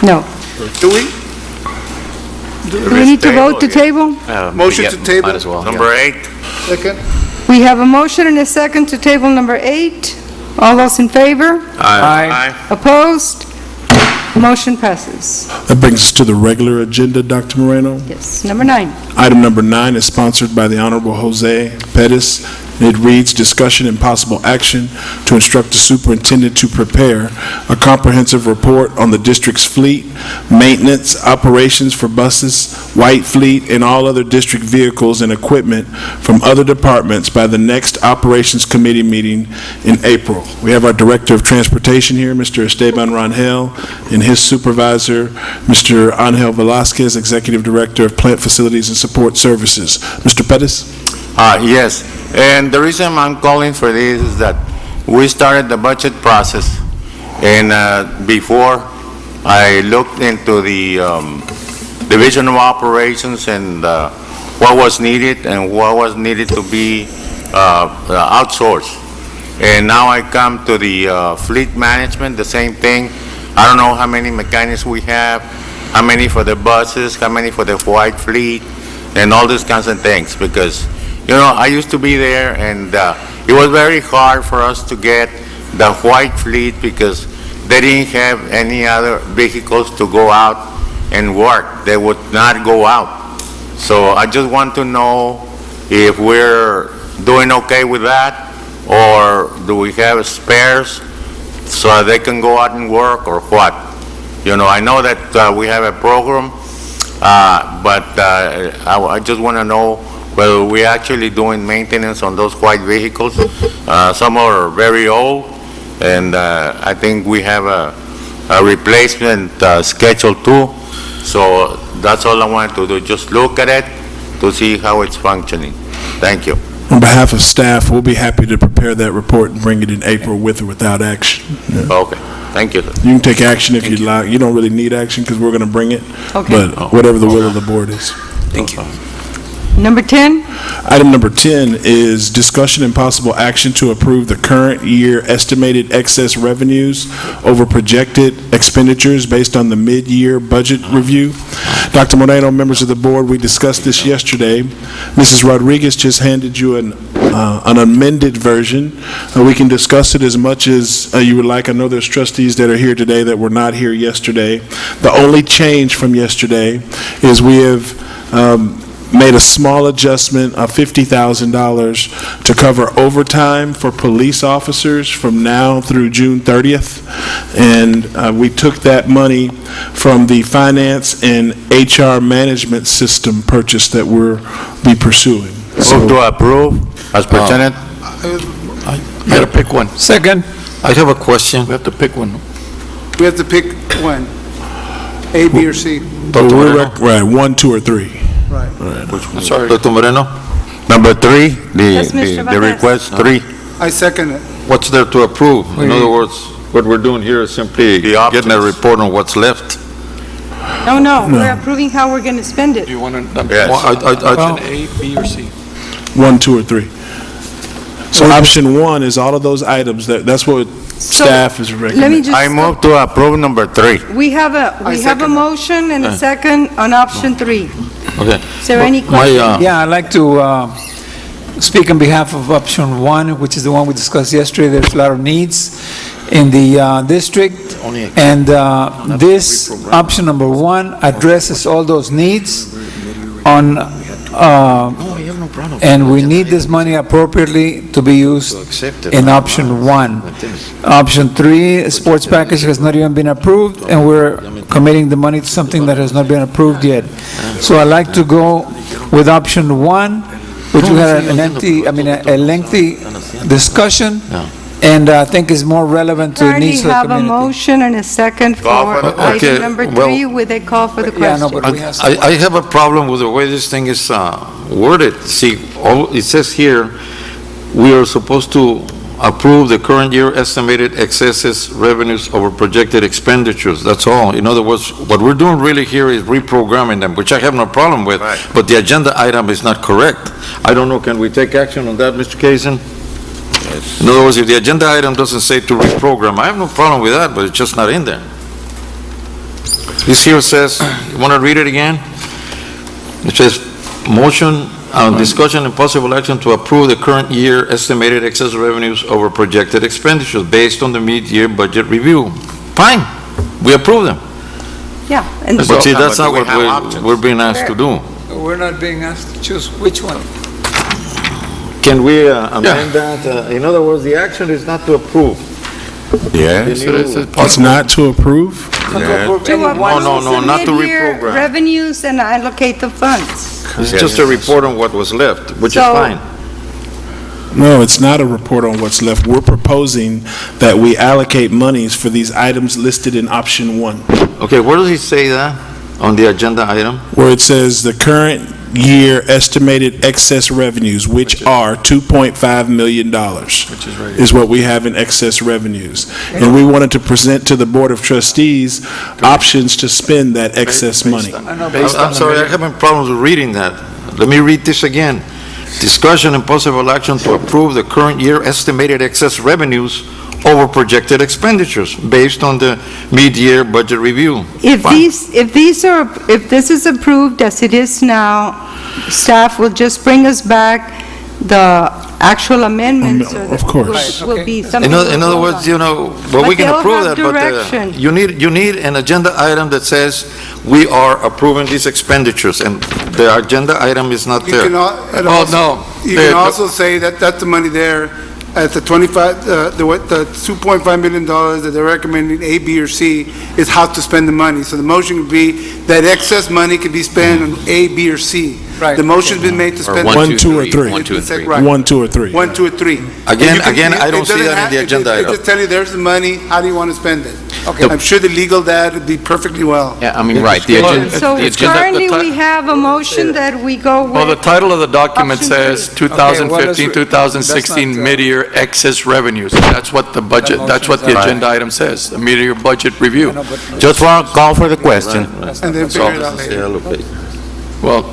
No. Do we? Do we need to vote to table? Motion to table? Number 8. Second. We have a motion and a second to table number 8. All those in favor? Aye. Opposed? Motion passes. That brings us to the regular agenda, Dr. Moreno. Yes. Number 9. Item number 9 is sponsored by the Honorable Jose Pettis, And it reads, "Discussion and possible action to instruct the superintendent to prepare a comprehensive report on the district's fleet, maintenance, operations for buses, white fleet, and all other district vehicles and equipment from other departments by the next Operations Committee meeting in April." We have our Director of Transportation here, Mr. Esteban Rangel, and his supervisor, Mr. Angel Velasquez, Executive Director of Plant Facilities and Support Services. Mr. Pettis? Yes, and the reason I'm calling for this is that we started the budget process, and before I looked into the Division of Operations and what was needed and what was needed to be outsourced. And now I come to the fleet management, the same thing. I don't know how many mechanics we have, how many for the buses, how many for the white fleet, and all these kinds of things, because, you know, I used to be there, and it was very hard for us to get the white fleet because they didn't have any other vehicles to go out and work. They would not go out. So I just want to know if we're doing okay with that, or do we have spares so they can go out and work, or what? You know, I know that we have a program, but I just want to know whether we're actually doing maintenance on those white vehicles. Some are very old, and I think we have a replacement schedule too. So that's all I wanted to do, just look at it to see how it's functioning. Thank you. On behalf of staff, we'll be happy to prepare that report and bring it in April with or without action. Yeah. Okay, thank you, sir. You can take action if you'd like. You don't really need action because we're going to bring it, but whatever the will of the board is. Thank you. Number 10? Item number 10 is discussion and possible action to approve the current year estimated excess revenues over projected expenditures based on the mid-year budget review. Dr. Moreno, members of the board, we discussed this yesterday. Mrs. Rodriguez just handed you an amended version. We can discuss it as much as you would like. I know there's trustees that are here today that were not here yesterday. The only change from yesterday is we have made a small adjustment of $50,000 to cover overtime for police officers from now through June 30th. And we took that money from the finance and HR management system purchase that we'll be pursuing. Move to approve as presented. I gotta pick one. Second. I have a question. We have to pick one. We have to pick one, A, B, or C. Dr. Moreno? Right, 1, 2, or 3. Right. Sorry. Dr. Moreno? Number 3, Yes, the Mr. Valdez. request 3. I second it. What's there to approve? In other words, what we're doing here is simply The options. getting a report on what's left. No, we're approving how we're going to spend it. Do you want to, Yes. option A, B, or C? 1, 2, or 3. So option 1 is all of those items, that's what staff is recommending. Let me just... I move to approve number 3. We have a second it. motion and a second on option 3. Okay. Is there any question? Yeah, I'd like to speak on behalf of option 1, which is the one we discussed yesterday. There's a lot of needs in the district, and this option number 1 addresses all those needs on, and we need this money appropriately to be used in option 1. Option 3, sports package has not even been approved, and we're committing the money to something that has not been approved yet. So I'd like to go with option 1, which we had a lengthy discussion, and I think is more relevant to the needs of the We already have a community. motion and a second for Call for the question. item number Well- 3 with a call for the Yeah, no, question. but we have some- I have a problem with the way this thing is worded. See, it says here, we are supposed to approve the current year estimated excesses revenues over projected expenditures. That's all. In other words, what we're doing really here is reprogramming them, which I have no problem with, Right. but the agenda item is not correct. I don't know, can we take action on that, Mr. Kazin? In other words, if the agenda item doesn't say to reprogram, I have no problem with that, but it's just not in there. This here says, you want to read it again? It says, motion, discussion and possible action to approve the current year estimated excess revenues over projected expenditures based on the mid-year budget review. Fine, we approve them. Yeah. And But see, that's But not we what have options. we're being asked to do. We're not being asked to choose which one. Can we amend that? In other words, the action is not to approve. Yes. It's not to approve? No, not to Mid-year reprogram. revenues and allocate the funds. It's just a report on what was left, which is So- fine. No, it's not a report on what's left. We're proposing that we allocate monies for these items listed in option 1, Okay, where does he say that on the agenda item? where it says the current year estimated excess revenues, which are $2.5 million, is what we have in excess revenues. And we wanted to present to the Board of Trustees options to spend that excess money. I'm sorry, I'm having problems with reading that. Let me read this again. Discussion and possible action to approve the current year estimated excess revenues over projected expenditures based on the mid-year budget review. If Fine. if this is approved as it is now, staff will just bring us back the actual amendments. or the- Of course. Will be something. In other words, you know, well, we But can they'll approve have that, but direction. you need an agenda item that says we are approving these expenditures, and the agenda item is not You there. can, and Oh, also, no. you can also say that that's the money there at the 25, the $2.5 million that they're recommending, A, B, or C, is how to spend the money. So the motion would be that excess money could be spent on A, B, or C. Right. The motion's been made to spend. 1, 2, or 3. 1, 2, and 3. Right. 1, 2, or 3. 1, 2, or 3. Again, You can- I don't it see doesn't that in have- the agenda It item. just tell you, there's the money, how do you want to spend it? Okay. I'm sure the legal dad would be perfectly well. Yeah, I mean, right, the Well, agenda, So the agenda- currently, the ti- we have a motion that we go Well, the with. title of the document Option says Okay, well, let's 2015, re- 2016 that's not, mid-year excess revenues. That's what the budget, that's what the Right. agenda item says, the mid-year budget review. Just want to call for the question. And then figure it out later. Well,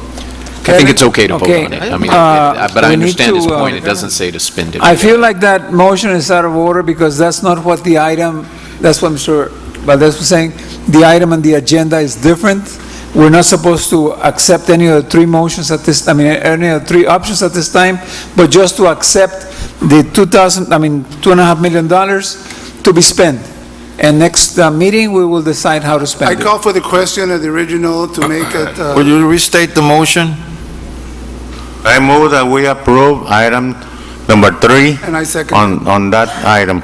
I think it's okay to vote Okay, on it. I mean, but we I need understand his to, point, it doesn't say to spend it. I feel like that motion is out of order because that's not what the item, that's what Mr. Valdez was saying. The item on the agenda is different. We're not supposed to accept any of the three motions at this, I mean, any of the three options at this time, but just to accept the $2.5 million to be spent. And next meeting, we will decide how to I spend it. call for the question of the original to make it, Would you restate the motion? I move that we approve item number 3 and I second. on that item.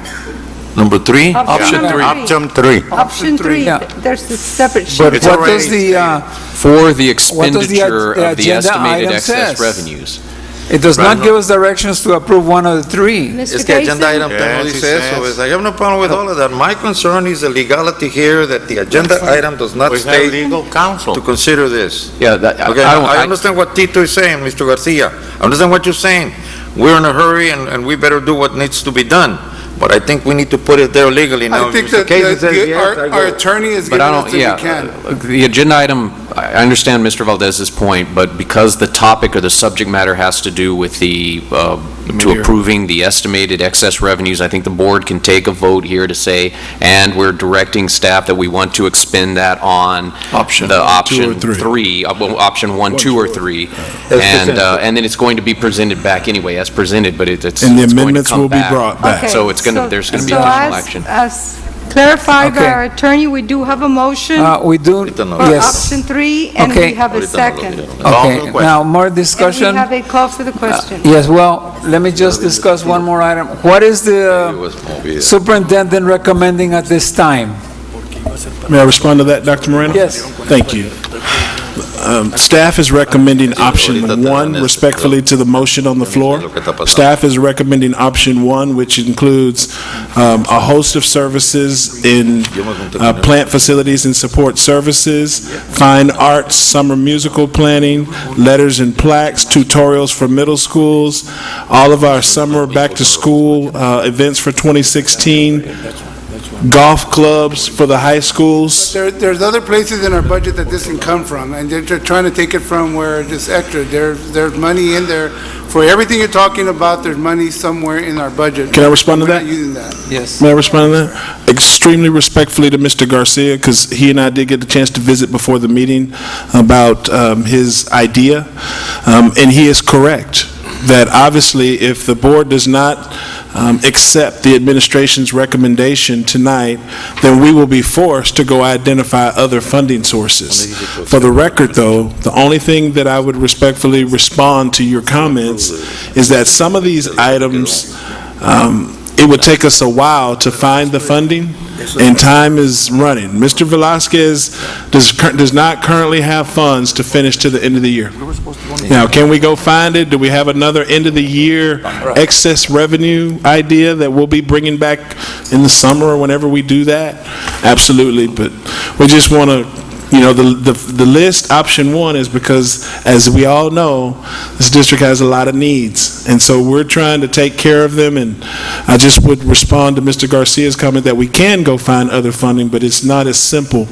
Number 3? Option number three. Option 3. Option three, Yeah. there's a separate sheet. But It's what already does the, For the What does the expenditure of the agenda estimated item excess says? revenues. it does not give us directions to approve one of the three. Mr. Es que agenda Gason? item Yes, only it says so. says. I have no problem with all of that. My concern is the legality here, that the agenda item does not We have state legal counsel. to consider this. Yeah, that, Okay, I understand what Tito is saying, Mr. Garcia. I understand what you're saying. We're in a hurry and we better do what needs to be done. But I think we need to put it there legally. Now, I think Mr. that Casey says yes, I our go. attorney is But giving I us don't, the we yeah, can. the agenda item, I understand Mr. Valdez's point, but because the topic or the subject matter has to do with the, to mid-year. approving the estimated excess revenues, I think the board can take a vote here to say, and we're directing staff that we want to expend that on Option the 2 or option 3. 3, option 1, 2, or 3. And then it's going to be presented back anyway, as presented, but it's And the it's going to amendments come will be back. brought back. Okay, So it's gonna, there's gonna be so additional as- action. As clarified by Okay. our attorney, we do have a motion We do, Ahorita no. for yes. option three, and Okay. we have a Ahorita no lo second. dieron. Call for the Okay, question. now more And we discussion. have a call for the question. Yes, well, let me just discuss one more item. What is It the was movie. superintendent recommending at this time? May I respond to that, Dr. Moreno? Yes. Thank you. Staff is recommending option 1 respectfully to the motion on the floor. Staff is recommending option 1, which includes a host of services in plant facilities and support services, fine arts, summer musical planning, letters and plaques, tutorials for middle schools, all of our summer back-to-school events for 2016, golf clubs for the high schools. There's other places in our budget that this can come from, and they're trying to take it from where it's extra. There's money in there. For everything you're talking about, there's money somewhere in our budget. Can I respond to We're that? not using that. Yes. May I respond to that? Extremely respectfully to Mr. Garcia, because he and I did get the chance to visit before the meeting about his idea, and he is correct. that obviously if the board does not accept the administration's recommendation tonight, then we will be forced to go identify other funding sources. For the record, though, the only thing that I would respectfully respond to your comments is that some of these items, it would take us a while to find the funding, and time is running. Mr. Velasquez does not currently have funds to finish to the end of the year. Now, can we go find it? Do we have another end-of-the-year excess revenue idea that we'll be bringing back in the summer or whenever we do that? Absolutely, but we just want to, the list, option one is because, as we all know, this district has a lot of needs, and so we're trying to take care of them, and I just would respond to Mr. Garcia's comment that we can go find other funding, but it's not as simple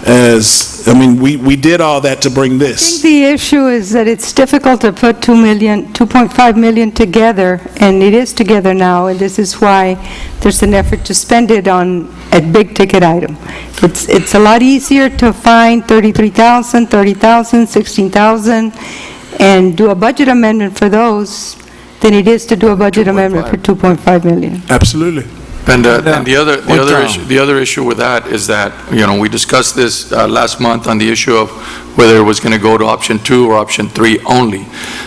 as, we did all that to bring I this. think the issue is that it's difficult to put 2.5 million together, and it is together now, and this is why there's an effort to spend it on a big-ticket item. It's a lot easier to find 33,000, 30,000, 16,000, and do a budget amendment for those than it is to do a budget amendment for 2.5 million. Absolutely. And the other issue with that is that, we discussed this last month on the issue of whether it was going to go to option 2 or option 3 only.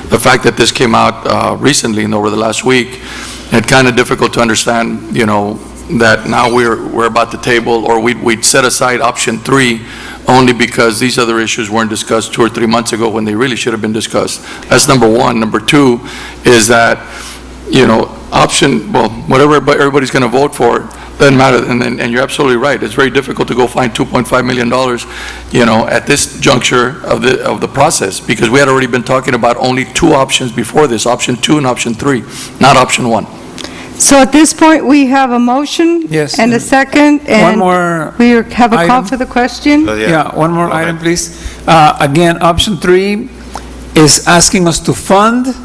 The fact that this came out recently and over the last week, it's kind of difficult to understand, that now we're about to table, or we'd set aside option 3 only because these other issues weren't discussed 2 or 3 months ago when they really should have been discussed. That's number one. Number two is that, whatever everybody's going to vote for, doesn't matter. And you're absolutely right. It's very difficult to go find $2.5 million, at this juncture of the process, because we had already been talking about only 2 options before this, option 2 and option 3, not option 1. So at this point, we have a motion. Yes. And a second, and more we have a call item. for the question. Yeah, one more item, please. Again, option 3 is asking us to fund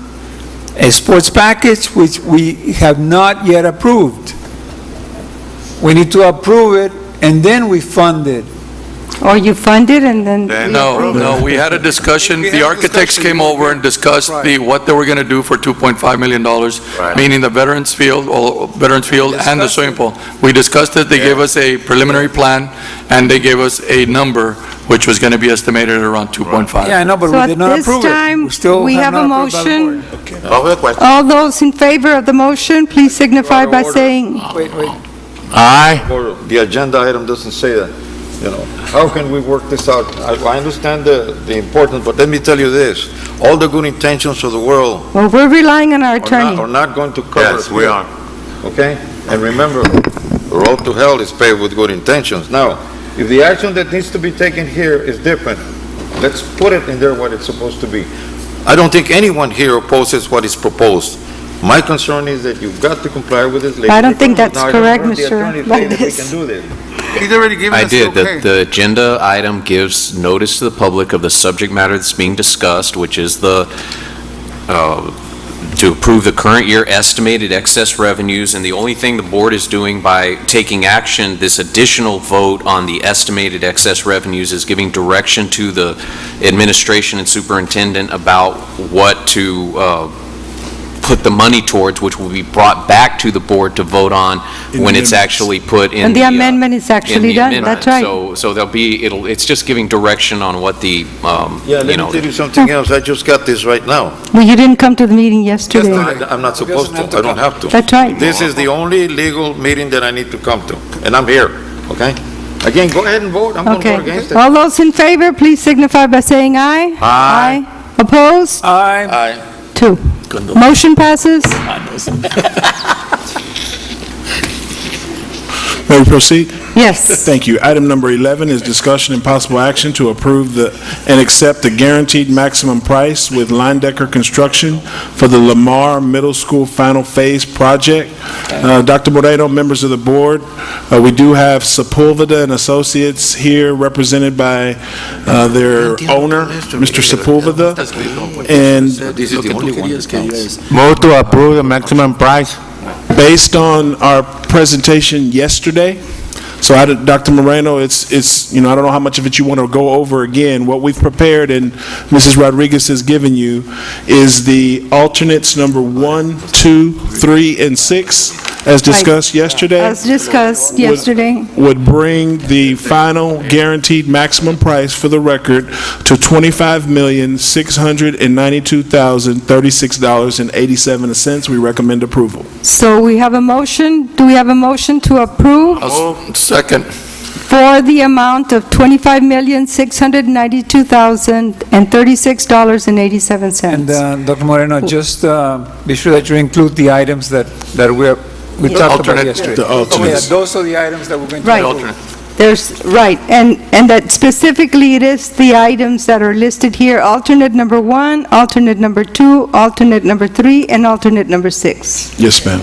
a sports package which we have not yet approved. We need to approve it, and then we fund it. Or you fund it and then... No, we had a discussion. The architects came over and discussed what they were going to do for $2.5 million, meaning the Veterans Field and the swimming pool. We discussed it. They gave us a preliminary plan, and they gave us a number which was going to be estimated at around 2.5. Yeah, I know, but So we did not approve it. at this time, we have a motion. All those in favor of the motion, please signify by saying... Wait. Aye. The agenda item doesn't say that. How can we work this out? I understand the importance, but let me tell you this. All the good intentions of the world Well, we're relying on our attorney. are not going to cover it. Yes, we are. Okay? And remember, the road to hell is paved with good intentions. Now, if the action that needs to be taken here is different, let's put it in there what it's supposed to be. I don't think anyone here opposes what is proposed. My concern is that you've got to comply with this. I don't think that's correct, The Mr. attorney said that we Landis. can do this. He's already given I us the did. okay. The agenda item gives notice to the public of the subject matter that's being discussed, which is to approve the current year estimated excess revenues, and the only thing the board is doing by taking action, this additional vote on the estimated excess revenues, is giving direction to the administration and superintendent about what to put the money towards, which will be brought back to the board to vote on when it's actually put in. And the amendment is actually done, that's right. So there'll be, it's just giving direction on what the, Yeah, let me tell you something else. I just got this right now. Well, you didn't come to the meeting yesterday. I'm not supposed to. I don't have to. That's right. This is the only legal meeting that I need to come to, and I'm here, okay? Again, go ahead and vote. I'm going to vote Okay. against it. All those in favor, please signify by saying aye. Aye. Opposed? Aye. 2. Motion passes. May we proceed? Yes. Thank you. Item number 11 is discussion and possible action to approve and accept the guaranteed maximum price with Leindecker Construction for the Lamar Middle School Final Phase Project. Dr. Moreno, members of the board, we do have Sepulveda and Associates here represented by their owner, Mr. Sepulveda. And Move to approve the maximum price. based on our presentation yesterday, So Dr. Moreno, it's, I don't know how much of it you want to go over again. What we've prepared and Mrs. Rodriguez has given you is the alternates number 1, 2, 3, and 6, as discussed yesterday. As discussed yesterday. Would bring the final guaranteed maximum price for the record to $25,692,036.87. We recommend approval. So we have a motion. Do we have a motion to approve Second. for the amount of $25,692,036.87? And Dr. Moreno, just be sure that you include the items that we talked about Alternate. yesterday. The alternates. Okay, those are the items that we're going to. Right. Alternate. There's, right, and that specifically it is the items that are listed here, alternate number 1, alternate number 2, alternate number 3, and alternate number 6. Yes, ma'am.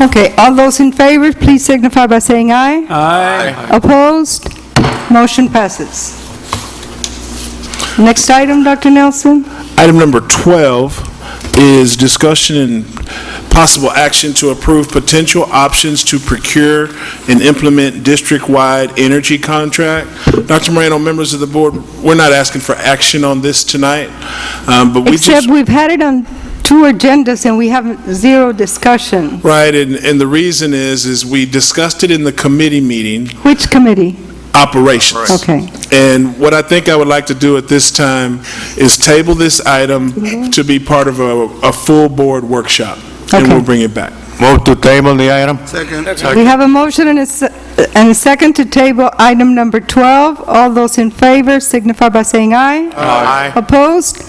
Okay, all those in favor, please signify by saying aye. Aye. Opposed? Motion passes. Next item, Dr. Nelson? Item number 12 is discussion and possible action to approve potential options to procure and implement district-wide energy contract. Dr. Moreno, members of the board, we're not asking for action on this tonight, but we Except just... we've had it on 2 agendas and we have zero discussion. Right, and the reason is we discussed it in the committee meeting, Which committee? operations. Okay. And what I think I would like to do at this time is table this item to be part of a full board workshop, and Okay. we'll bring it back. Move to table the item? Second. We have a motion and a second to table item number 12. All those in favor signify by saying aye. Aye. Opposed?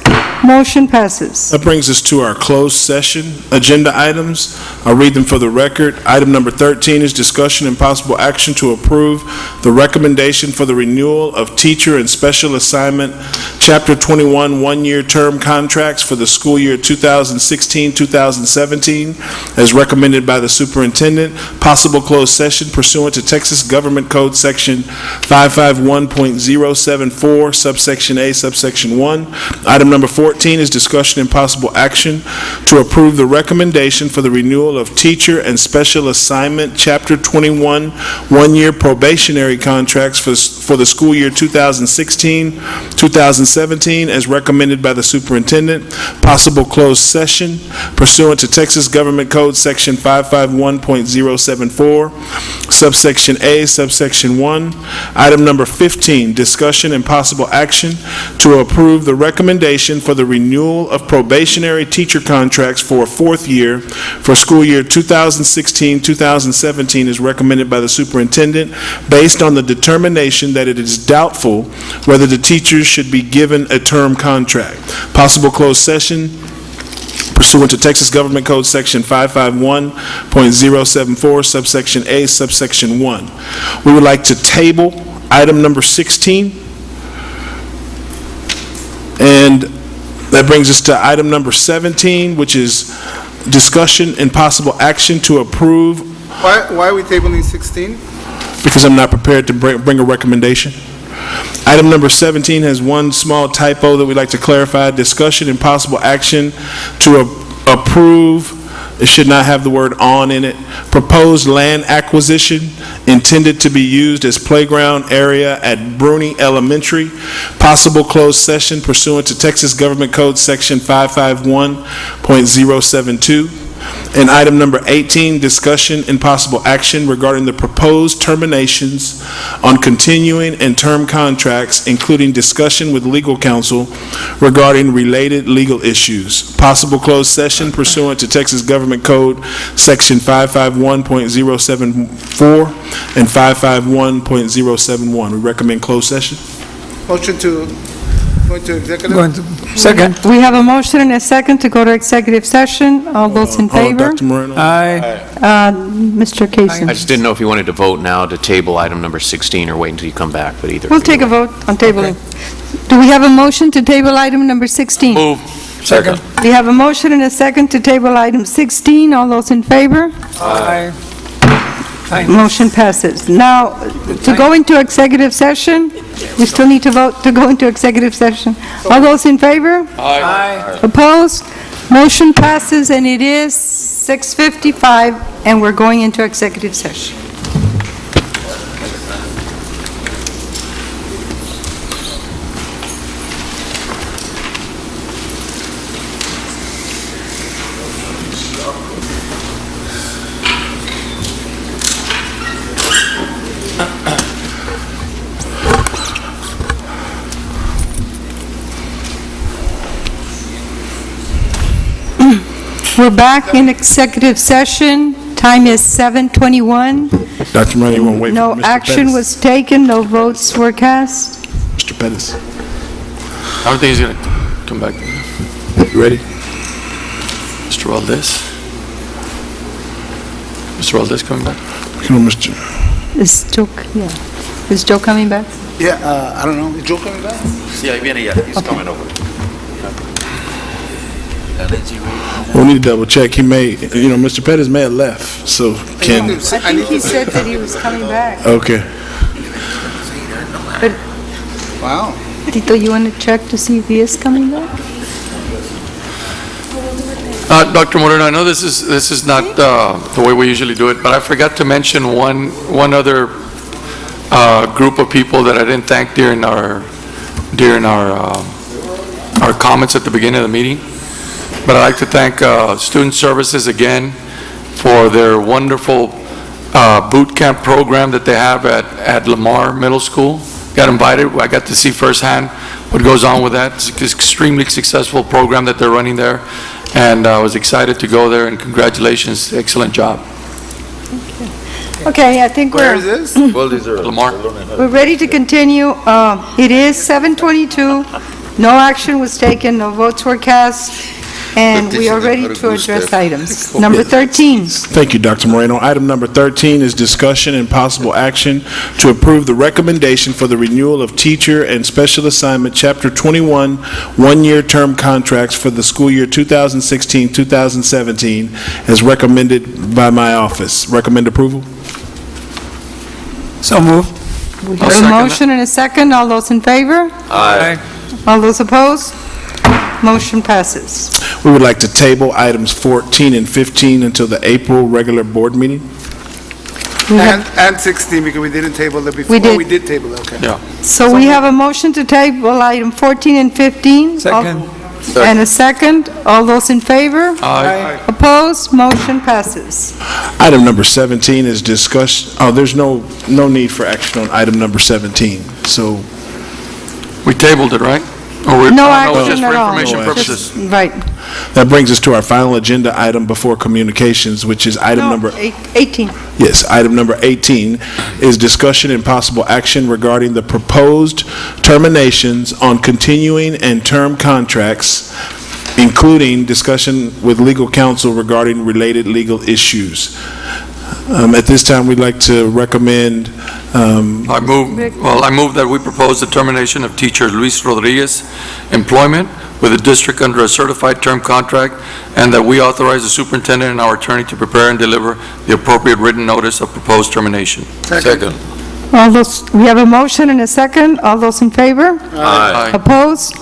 Motion passes. That brings us to our closed session agenda items. I'll read them for the record. Item number 13 is discussion and possible action to approve the recommendation for the renewal of teacher and special assignment Chapter 21 one-year term contracts for the school year 2016-2017 as recommended by the superintendent. Possible closed session pursuant to Texas Government Code Section 551.074, subsection A, subsection 1. Item number 14 is discussion and possible action to approve the recommendation for the renewal of teacher and special assignment Chapter 21 one-year probationary contracts for the school year 2016-2017 as recommended by the superintendent. Possible closed session pursuant to Texas Government Code Section 551.074, subsection A, subsection 1. Item number 15, discussion and possible action to approve the recommendation for the renewal of probationary teacher contracts for a 4th year for school year 2016-2017 as recommended by the superintendent based on the determination that it is doubtful whether the teachers should be given a term contract. Possible closed session pursuant to Texas Government Code Section 551.074, subsection A, subsection 1. We would like to table item number 16. And that brings us to item number 17, which is discussion and possible action to approve. Why are we tabling 16? Because I'm not prepared to bring a recommendation. Item number 17 has one small typo that we'd like to clarify. Discussion and possible action to approve, it should not have the word "on" in it, proposed land acquisition intended to be used as playground area at Bruni Elementary. Possible closed session pursuant to Texas Government Code Section 551.072. And item number 18, discussion and possible action regarding the proposed terminations on continuing and term contracts, including discussion with legal counsel regarding related legal issues. Possible closed session pursuant to Texas Government Code Section 551.074 and 551.071. We recommend closed session. Motion to go into executive? Second. We have a motion and a second to go to executive session. All those in favor? Dr. Moreno? Aye. Mr. Casey? I just didn't know if you wanted to vote now to table item number 16 or wait until you come back, but either. We'll take a vote on tabling. Do we have a motion to table item number 16? Move. Second. We have a motion and a second to table item 16. All those in favor? Aye. Motion passes. Now, to go into executive session, we still need to vote to go into executive session. All those in favor? Aye. Opposed? Motion passes, and it is 6:55, and we're going into executive session. We're back in executive session. Time is 7:21. Dr. Moreno, you want to wait for No Mr. action Pettis? was taken, no votes were cast. Mr. Pettis, I don't think he's going to come back. you ready? Mr. Valdez? Mr. Valdez coming back? Come on, Mr. Is Joe, yeah. Is Joe coming back? Yeah, I don't know, is Joe coming back? Sí, ahí viene ya, he's coming over. We need to double check. He may, Mr. Pettis may have left, so can, I think he said that he was coming back. okay. Wow. Tito, you want to check to see if he is coming back? Dr. Moreno, I know this is not the way we usually do it, but I forgot to mention one other group of people that I didn't thank during our comments at the beginning of the meeting. But I'd like to thank Student Services again for their wonderful boot camp program that they have at Lamar Middle School. Got invited, I got to see firsthand what goes on with that. It's an extremely successful program that they're running there, and I was excited to go there, and congratulations, excellent job. Okay, I think Where is this? Well deserved. Lamar? we're ready to continue. It is 7:22. No action was taken, no votes were cast, and we are ready to address items. Number 13. Thank you, Dr. Moreno. Item number 13 is discussion and possible action to approve the recommendation for the renewal of teacher and special assignment Chapter 21 one-year term contracts for the school year 2016-2017 as recommended by my office. Recommend approval? So moved. We I'll have a second that. motion and a second. All those in favor? Aye. All those opposed? Motion passes. We would like to table items 14 and 15 until the April regular board meeting. We have- And 16, because we didn't table it before. We did. Oh, we did table it, okay. Yeah. So we have a motion to table item 14 and 15. Second. And a second. All those in favor? Aye. Opposed? Motion passes. Item number 17 is there's no need for action on item number 17. So We tabled it, right? Or we- No oh, action just at for all. information No purposes. Just- Right. that brings us to our final agenda item before communications, which is item No, number 18. Yes, item number 18 is discussion and possible action regarding the proposed terminations on continuing and term contracts, including discussion with legal counsel regarding related legal issues. At this time, we'd like to recommend, I move that we propose the termination of teacher Luis Rodriguez employment with the district under a certified term contract, and that we authorize the superintendent and our attorney to prepare and deliver the appropriate written notice of proposed termination. Second. All those, we have a motion and a second. All those in favor? Aye. Opposed?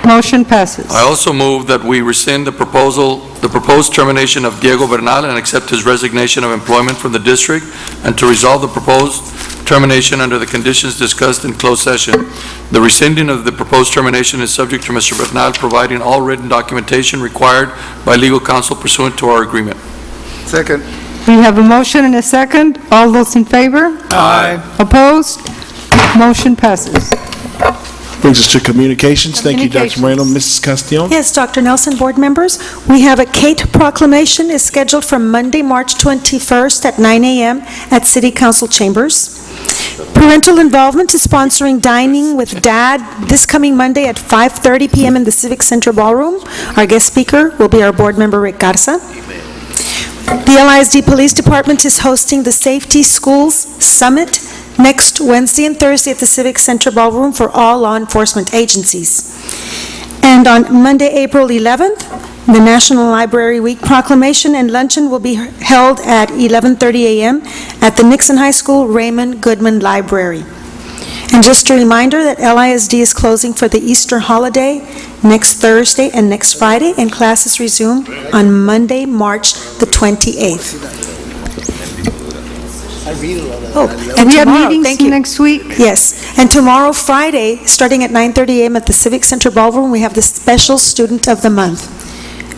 Motion passes. I also move that we rescind the proposed termination of Diego Bernal and accept his resignation of employment from the district, and to resolve the proposed termination under the conditions discussed in closed session. The rescinding of the proposed termination is subject to Mr. Bernal providing all written documentation required by legal counsel pursuant to our agreement. Second. We have a motion and a second. All those in favor? Aye. Opposed? Motion passes. brings us to communications. Thank you, Dr. Moreno. Mrs. Castillo? Yes, Dr. Nelson, board members, we have a Kate proclamation is scheduled for Monday, March 21st at 9 a.m. at City Council Chambers. Parental involvement is sponsoring Dining with Dad this coming Monday at 5:30 p.m. in the Civic Center Ballroom. Our guest speaker will be our board member, Rick Garza. The LISD Police Department is hosting the Safety Schools Summit next Wednesday and Thursday at the Civic Center Ballroom for all law enforcement agencies. And on Monday, April 11th, the National Library Week proclamation and luncheon will be held at 11:30 a.m. at the Nixon High School Raymond Goodman Library. And just a reminder that LISD is closing for the Easter holiday next Thursday and next Friday, and classes resume on Monday, March the 28th. Oh, and We have tomorrow, meetings thank you. next week. Yes, and tomorrow, Friday, starting at 9:30 a.m. at the Civic Center Ballroom, we have the Special Student of the Month.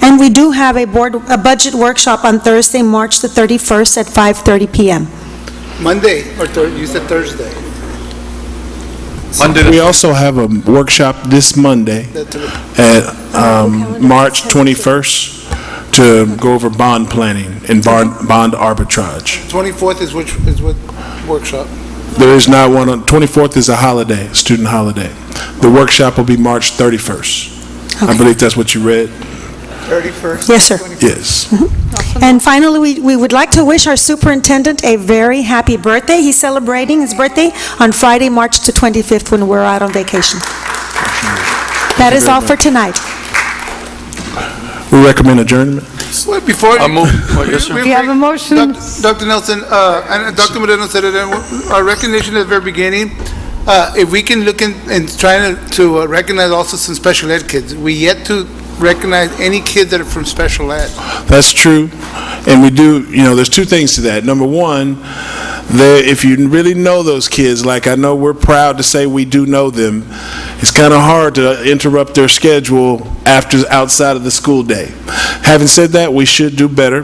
And we do have a budget workshop on Thursday, March the 31st at 5:30 p.m. Monday, or you said Thursday. We also have a workshop this Monday at March 21st to go over bond planning and bond arbitrage. 24th is what workshop? There is not one on, 24th is a holiday, a student holiday. The workshop will be March 31st. I believe that's what you read. 31st? Yes, sir. Yes. And finally, we would like to wish our superintendent a very happy birthday. He's celebrating his birthday on Friday, March the 25th, when we're out on vacation. That is all for tonight. We recommend adjournment. Wait, before... I move, yes, sir. We have a motion. Dr. Nelson, and Dr. Moreno said it, and our recognition at the very beginning, if we can look and try to recognize also some special ed kids. We yet to recognize any kids that are from special ed. That's true. And we do, there's two things to that. Number one, if you really know those kids, like I know we're proud to say we do know them, it's kind of hard to interrupt their schedule outside of the school day. Having said that, we should do better,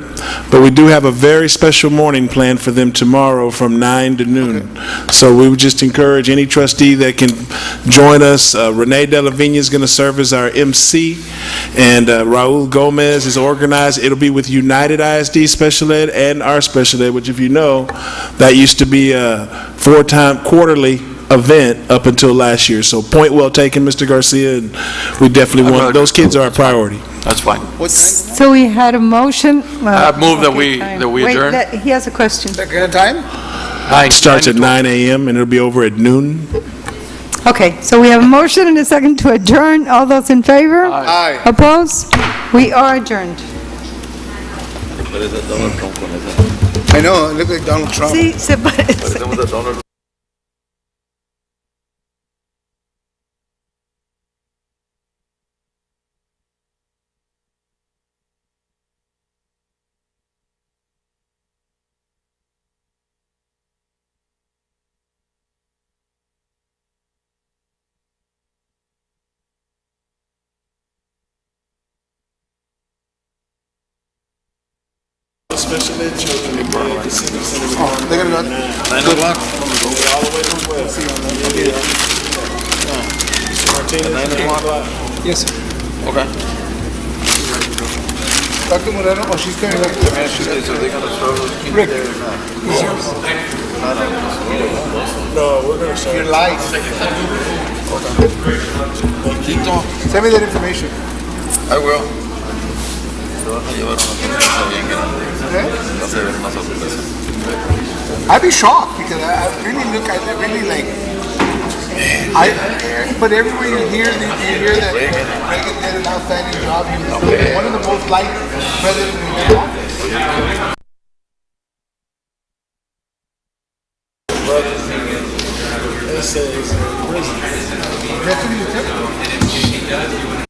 but we do have a very special morning planned for them tomorrow from 9 to noon. So we would just encourage any trustee that can join us. Renee De La Vigna is going to serve as our MC, and Raul Gomez is organized. It'll be with United ISD Special Ed and our Special Ed, which, if you know, that used to be a 4-time quarterly event up until last year. So point well taken, Mr. Garcia, and we definitely want, those kids are our priority. That's fine. What time? So we had a motion. I move that we adjourn. Wait, he has a question. Second time? It starts at 9 a.m. and it'll be over at noon. Okay, so we have a motion and a second to adjourn. All those in favor? Aye. Opposed? We are adjourned. I know, it looked like Donald Trump. Sí, se parece. Special ed children in the Civic Center. They're gonna go. 9 o'clock. All the way from West. Mr. Martinez. 9 o'clock. Yes, sir. Okay. Dr. Moreno, oh, she's coming. Rick. No, we're going to start. You're live. Send me that information. I will. I'd be shocked because I really like, but everywhere you hear that Reagan did an outstanding job. He was one of the most liked presidents in the office. Essays in prison. That's what he took.